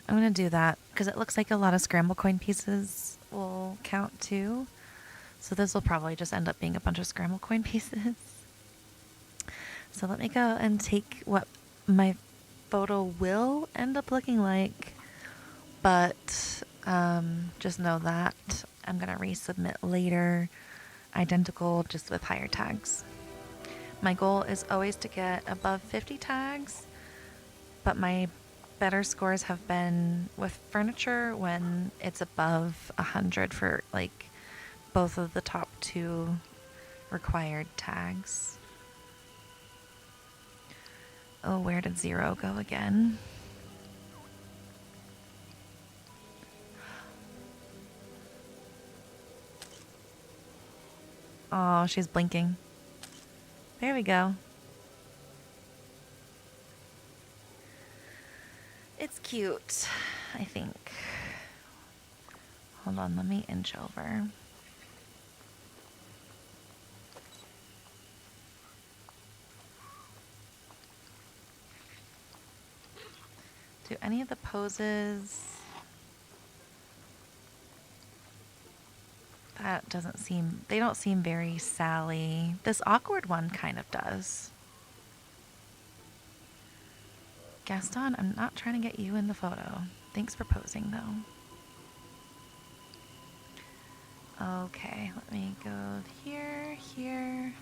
I'm going to do that because it looks like a lot of scramble coin pieces will count too. So this will probably just end up being a bunch of scramble coin pieces. So let me go and take what my photo will end up looking like. But just know that I'm going to resubmit later, identical, just with higher tags. My goal is always to get above 50 tags, but my better scores have been with furniture when it's above 100 for like both of the top 2 required tags. Oh, where did 0 go again? Oh, she's blinking. There we go. It's cute, I think. Hold on, let me inch over. Do any of the poses... That doesn't seem... They don't seem very Sally. This awkward one kind of does. Gaston, I'm not trying to get you in the photo. Thanks for posing, though. Okay, let me go here, here.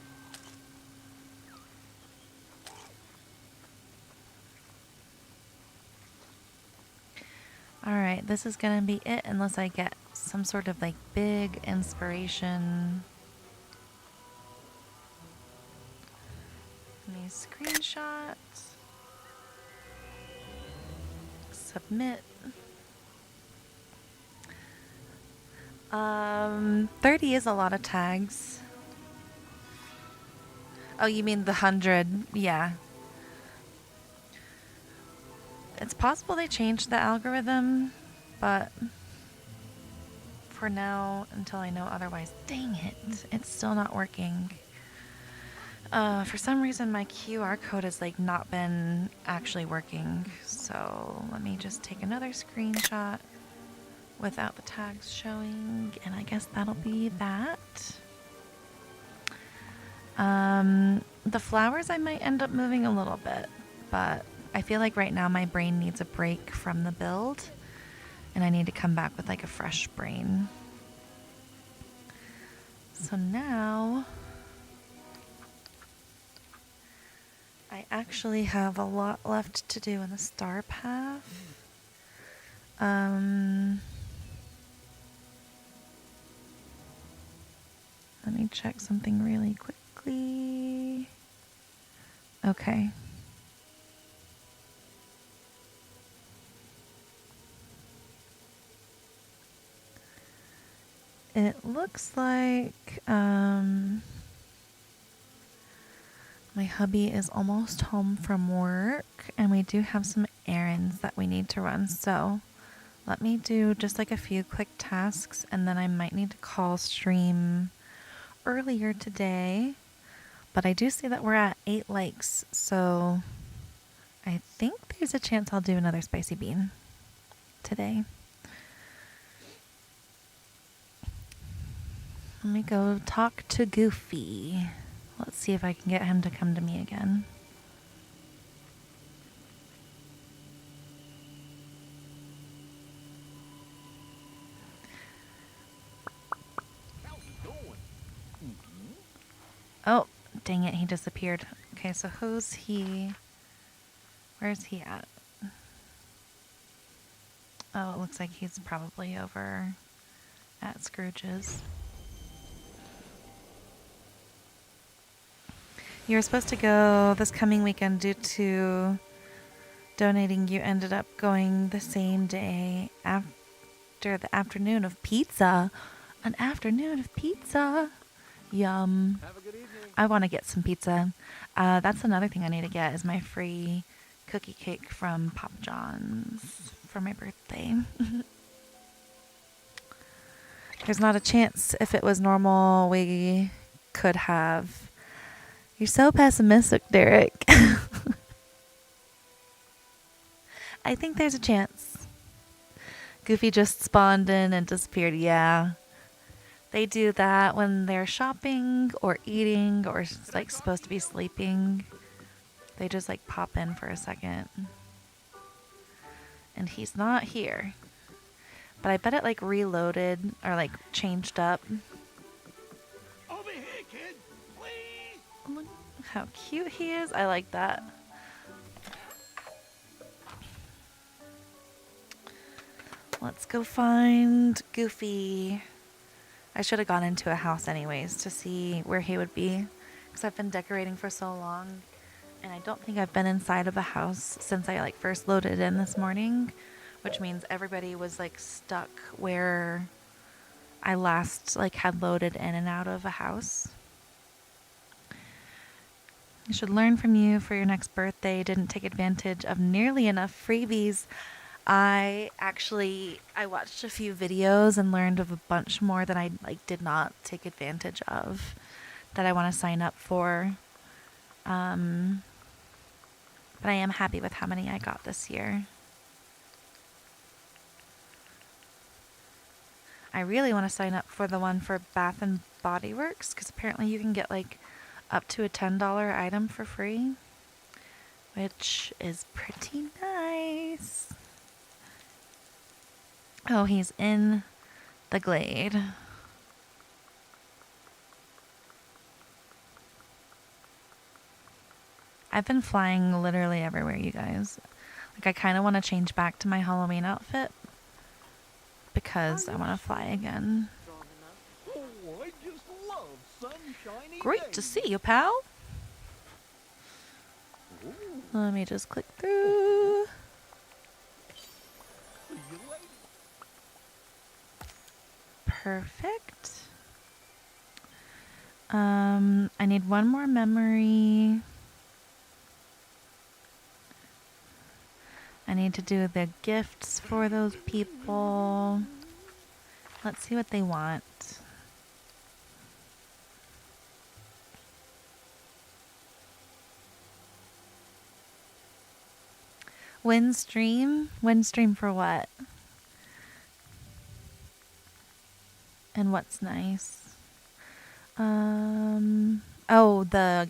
Alright, this is gonna be it unless I get some sort of like big inspiration. Let me screenshot. Submit. 30 is a lot of tags. Oh, you mean the 100? Yeah. It's possible they changed the algorithm, but for now, until I know otherwise, dang it, it's still not working. For some reason, my QR code has like not been actually working. So let me just take another screenshot without the tags showing, and I guess that'll be that. The flowers I might end up moving a little bit, but I feel like right now my brain needs a break from the build, and I need to come back with like a fresh brain. So now I actually have a lot left to do in the star path. Let me check something really quickly. Okay. It looks like my hubby is almost home from work, and we do have some errands that we need to run. So let me do just like a few quick tasks, and then I might need to call stream earlier today. But I do see that we're at 8 likes, so I think there's a chance I'll do another spicy bean today. Let me go talk to Goofy. Let's see if I can get him to come to me again. Oh, dang it, he disappeared. Okay, so who's he? Where's he at? Oh, it looks like he's probably over at Scrooge's. You were supposed to go this coming weekend due to donating. You ended up going the same day after after the afternoon of pizza. An afternoon of pizza. Yum. Have a good evening. I want to get some pizza. That's another thing I need to get is my free cookie cake from Papa John's for my birthday. There's not a chance if it was normal we could have. You're so pessimistic, Derek. I think there's a chance. Goofy just spawned in and disappeared. Yeah. They do that when they're shopping or eating or like supposed to be sleeping. They just like pop in for a second. And he's not here. But I bet it like reloaded or like changed up. Over here, kid. Please. Look how cute he is. I like that. Let's go find Goofy. I should have gone into a house anyways to see where he would be. Because I've been decorating for so long. And I don't think I've been inside of a house since I like first loaded in this morning. Which means everybody was like stuck where I last like had loaded in and out of a house. I should learn from you for your next birthday. Didn't take advantage of nearly enough freebies. I watched a few videos and learned of a bunch more that I like did not take advantage of that I want to sign up for. But I am happy with how many I got this year. I really want to sign up for the one for Bath and Body Works because apparently you can get like up to a $10 item for free, which is pretty nice. Oh, he's in the glade. I've been flying literally everywhere, you guys. Like, I kind of want to change back to my Halloween outfit because I want to fly again. Oh, I just love sunshiny Great days. to see you, pal. Ooh, Let me just click through. see you later. Perfect. I need one more memory. I need to do the gifts for those people. Let's see what they want. Windstream? Windstream for what? And what's nice? Oh,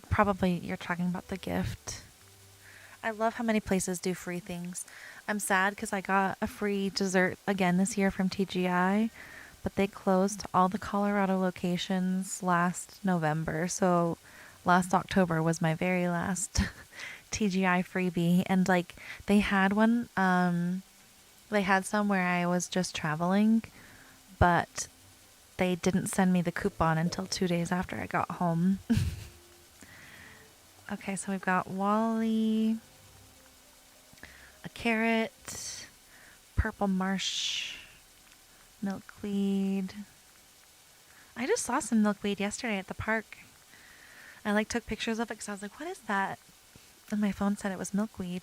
probably you're talking about the gift. I love how many places do free things. I'm sad because I got a free dessert again this year from TGI, but they closed all the Colorado locations last November. So last October was my very last TGI freebie. And like they had one, they had some where I was just traveling, but they didn't send me the coupon until 2 days after I got home. Okay, so we've got Wally, a carrot, purple marsh, milkweed. I just saw some milkweed yesterday at the park. I like took pictures of it because I was like, what is that? And my phone said it was milkweed.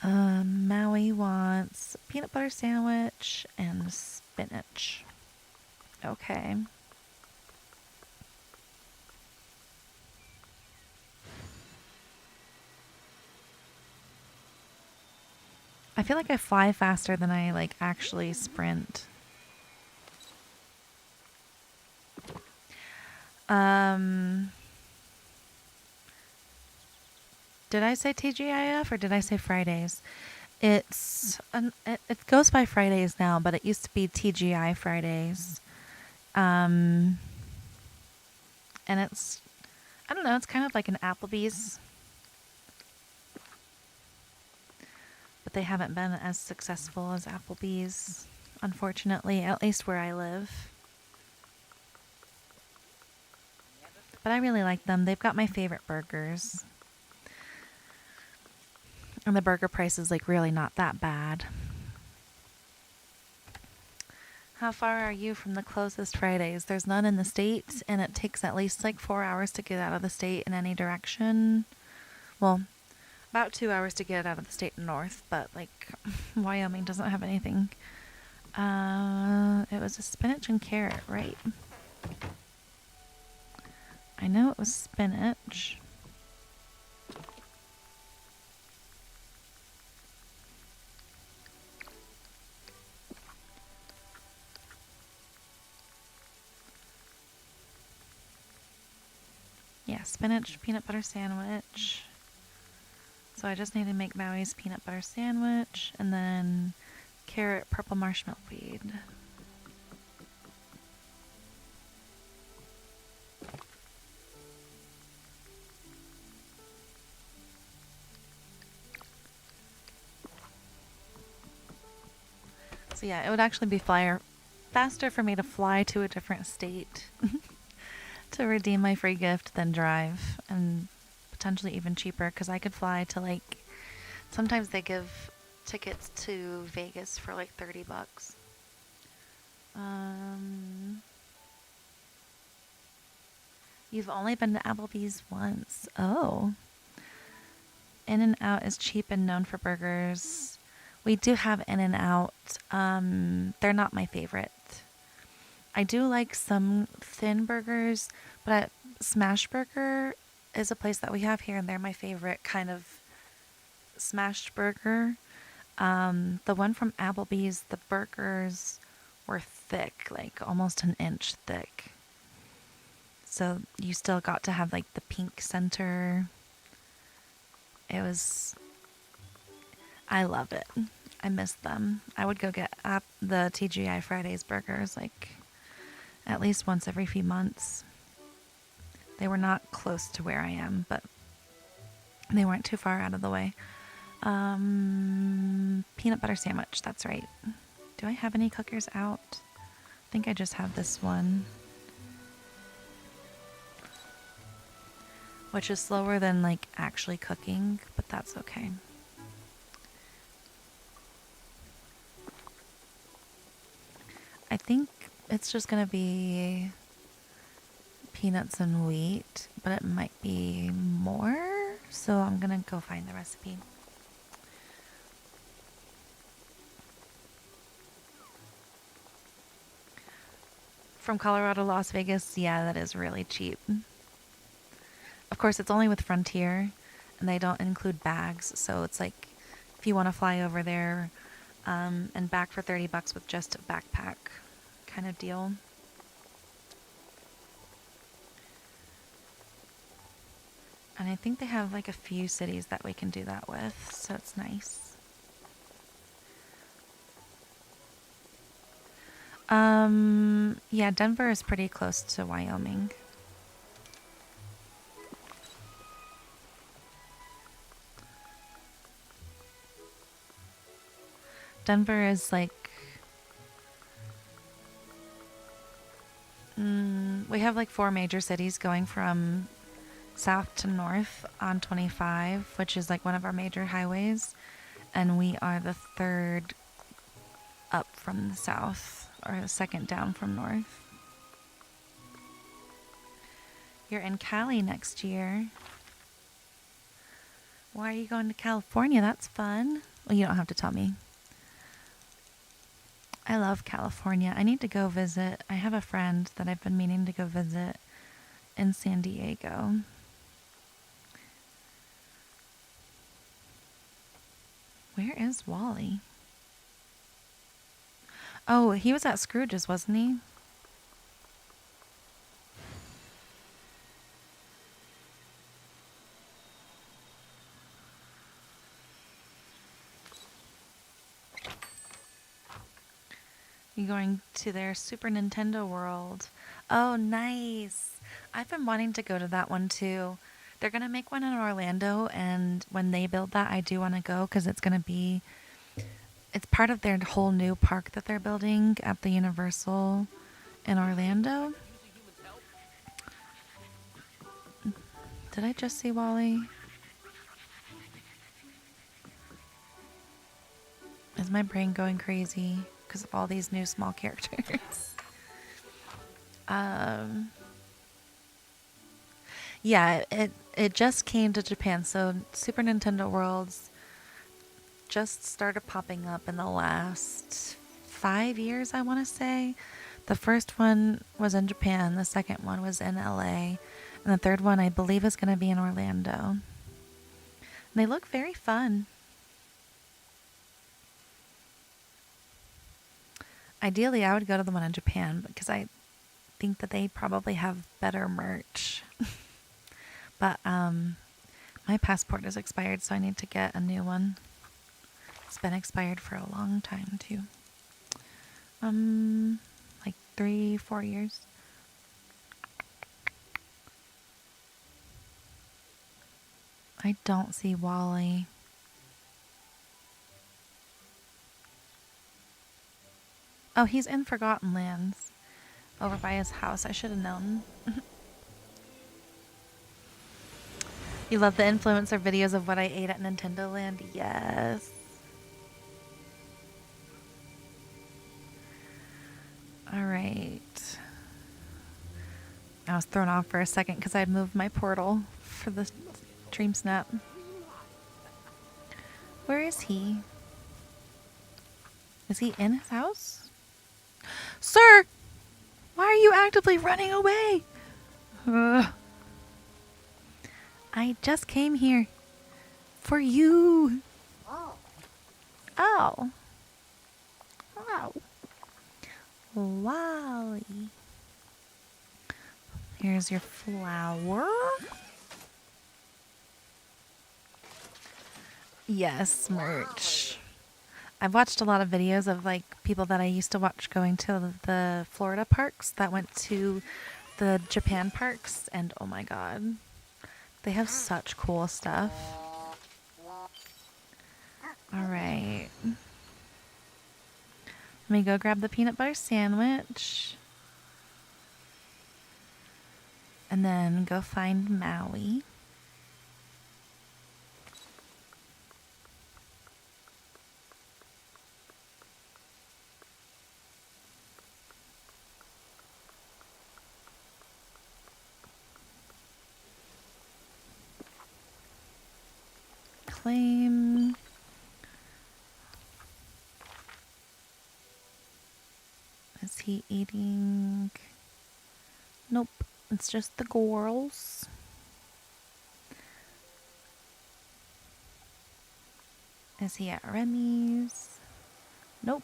Maui wants peanut butter sandwich and spinach. Okay. I feel like I fly faster than I like actually sprint. Did I say TGIF or did I say Fridays? It goes by Fridays now, but it used to be TGI Fridays. And it's, I don't know, it's kind of like an Applebee's. But they haven't been as successful as Applebee's, unfortunately, at least where I live. But I really like them. They've got my favorite burgers. And the burger price is like really not that bad. How far are you from the closest Fridays? There's none in the state, and it takes at least like 4 hours to get out of the state in any direction. Well, about 2 hours to get out of the state north, but like Wyoming doesn't have anything. It was a spinach and carrot, right? I know it was spinach. Yeah, spinach peanut butter sandwich. So I just need to make Maui's peanut butter sandwich, and then carrot purple marshmallow weed. So yeah, it would actually be faster for me to fly to a different state to redeem my free gift than drive, and potentially even cheaper because I could fly to like, sometimes they give tickets to Vegas for like $30. You've only been to Applebee's once. Oh. In-N-Out is cheap and known for burgers. We do have In-N-Out. They're not my favorite. I do like some thin burgers, but Smash Burger is a place that we have here, and they're my favorite kind of smashed burger. The one from Applebee's, the burgers were thick, like almost an inch thick. So you still got to have like the pink center. I love it. I miss them. I would go get the TGI Fridays burgers like at least once every few months. They were not close to where I am, but they weren't too far out of the way. Peanut butter sandwich, that's right. Do I have any cookers out? I think I just have this one. Which is slower than like actually cooking, but that's okay. I think it's just gonna be peanuts and wheat, but it might be more, so I'm gonna go find the recipe. From Colorado to Las Vegas, yeah, that is really cheap. Of course, it's only with Frontier, and they don't include bags, so it's like if you want to fly over there and back for $30 with just a backpack kind of deal. And I think they have like a few cities that we can do that with, so it's nice. Yeah, Denver is pretty close to Wyoming. Denver is like, we have like 4 major cities going from south to north on 25, which is like one of our major highways, and we are the 3rd up from the south, or the 2nd down from north. You're in Cali next year. Why are you going to California? That's fun. Well, you don't have to tell me. I love California. I need to go visit. I have a friend that I've been meaning to go visit in San Diego. Where is Wally? Oh, he was at Scrooge's, wasn't he? You're going to their Super Nintendo World. Oh, nice. I've been wanting to go to that one too. They're going to make one in Orlando, and when they build that, I do want to go because it's part of their whole new park that they're building at the Universal in Orlando. Did I just see Wally? Is my brain going crazy? because of all these new small characters. Yeah, it just came to Japan, so Super Nintendo Worlds just started popping up in the last 5 years, I want to say. The first one was in Japan, the second one was in LA, and the third one I believe is going to be in Orlando. And they look very fun. Ideally, I would go to the one in Japan because I think that they probably have better merch. But my passport is expired, so I need to get a new one. It's been expired for a long time too. Like 3-4 years. I don't see Wally. Oh, he's in Forgotten Lands. Over by his house. I should have known. You love the influencer videos of what I ate at Nintendo Land? Yes. Alright. I was thrown off for a second because I had moved my portal for the Dreamsnap. Where is he? Is he in his house? Sir! Why are you actively running away? Ugh. I just came here for you. Oh. Oh. Wally. Here's your flower. Yes, merch. I've watched a lot of videos of like people that I used to watch going to the Florida parks that went to the Japan parks, and oh my god, they have such cool stuff. Alright. Let me go grab the peanut butter sandwich. And then go find Maui. Claim. Is he eating? Nope, it's just the girls. Is he at Remy's? Nope.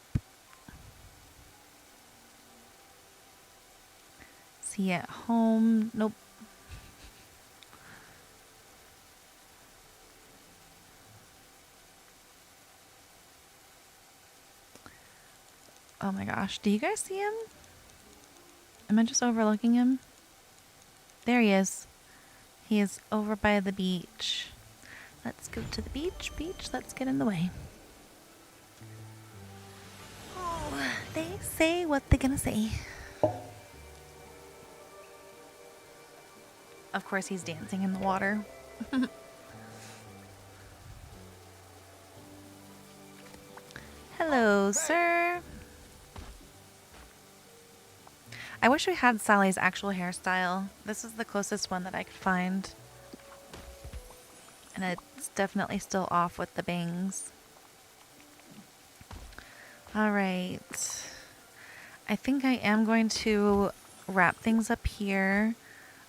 Is he at home? Nope. Oh my gosh, do you guys see him? Am I just overlooking him? There he is. He is over by the beach. Let's go to the beach. Let's get in the way. Oh, they say what they're gonna say. Of course, he's dancing in the water. Hello, sir. I wish we had Sally's actual hairstyle. This is the closest one that I could find. And it's definitely still off with the bangs. Alright. I think I am going to wrap things up here.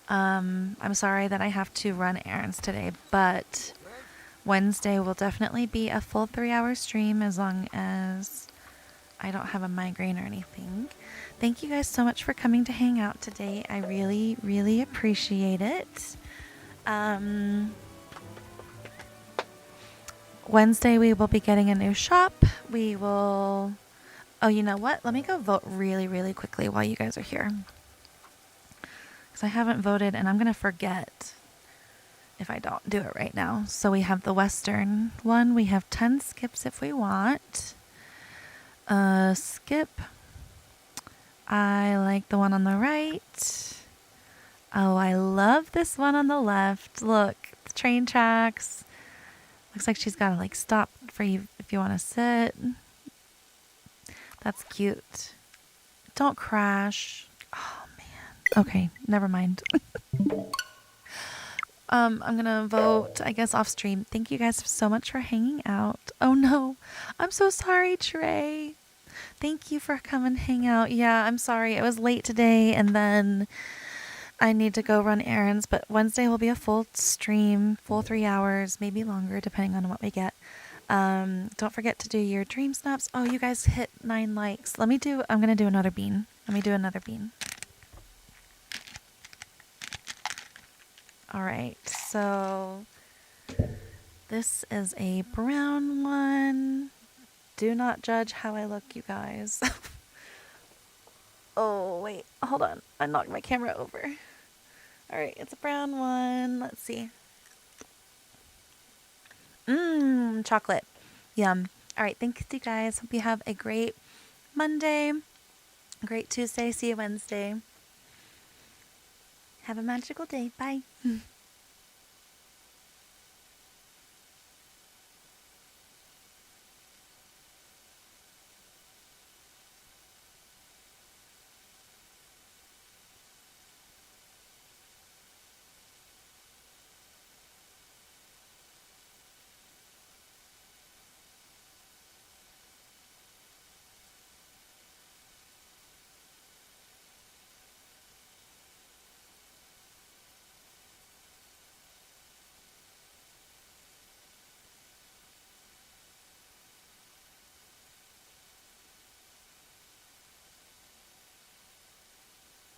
I'm sorry that I have to run errands today, but Wednesday will definitely be a full 3-hour stream as long as I don't have a migraine or anything. Thank you guys so much for coming to hang out today. I really, really appreciate it. Wednesday we will be getting a new shop. We will... Oh, you know what? Let me go vote really, really quickly while you guys are here. Because I haven't voted and I'm going to forget if I don't do it right now. So we have the Western one. We have 10 skips if we want. Skip. I like the one on the right. Oh, I love this one on the left. Look, the train tracks. Looks like she's got to like stop for you if you want to sit. That's cute. Don't crash. Oh, man. Okay, never mind. I'm gonna vote, I guess, off stream. Thank you guys so much for hanging out. Oh no, I'm so sorry, Trey. Thank you for coming hang out. Yeah, I'm sorry. It was late today, and then I need to go run errands. But Wednesday will be a full stream, full 3 hours, maybe longer, depending on what we get. Don't forget to do your dream snaps. Oh, you guys hit 9 likes. I'm gonna do another bean. Let me do another bean. All right, so this is a brown one. Do not judge how I look, you guys. Oh, wait, hold on. I knocked my camera over. All right, it's a brown one. Let's see. Chocolate. Yum. All right, thanks, you guys. Hope you have a great Monday, a great Tuesday. See you Wednesday. Have a magical day. Bye.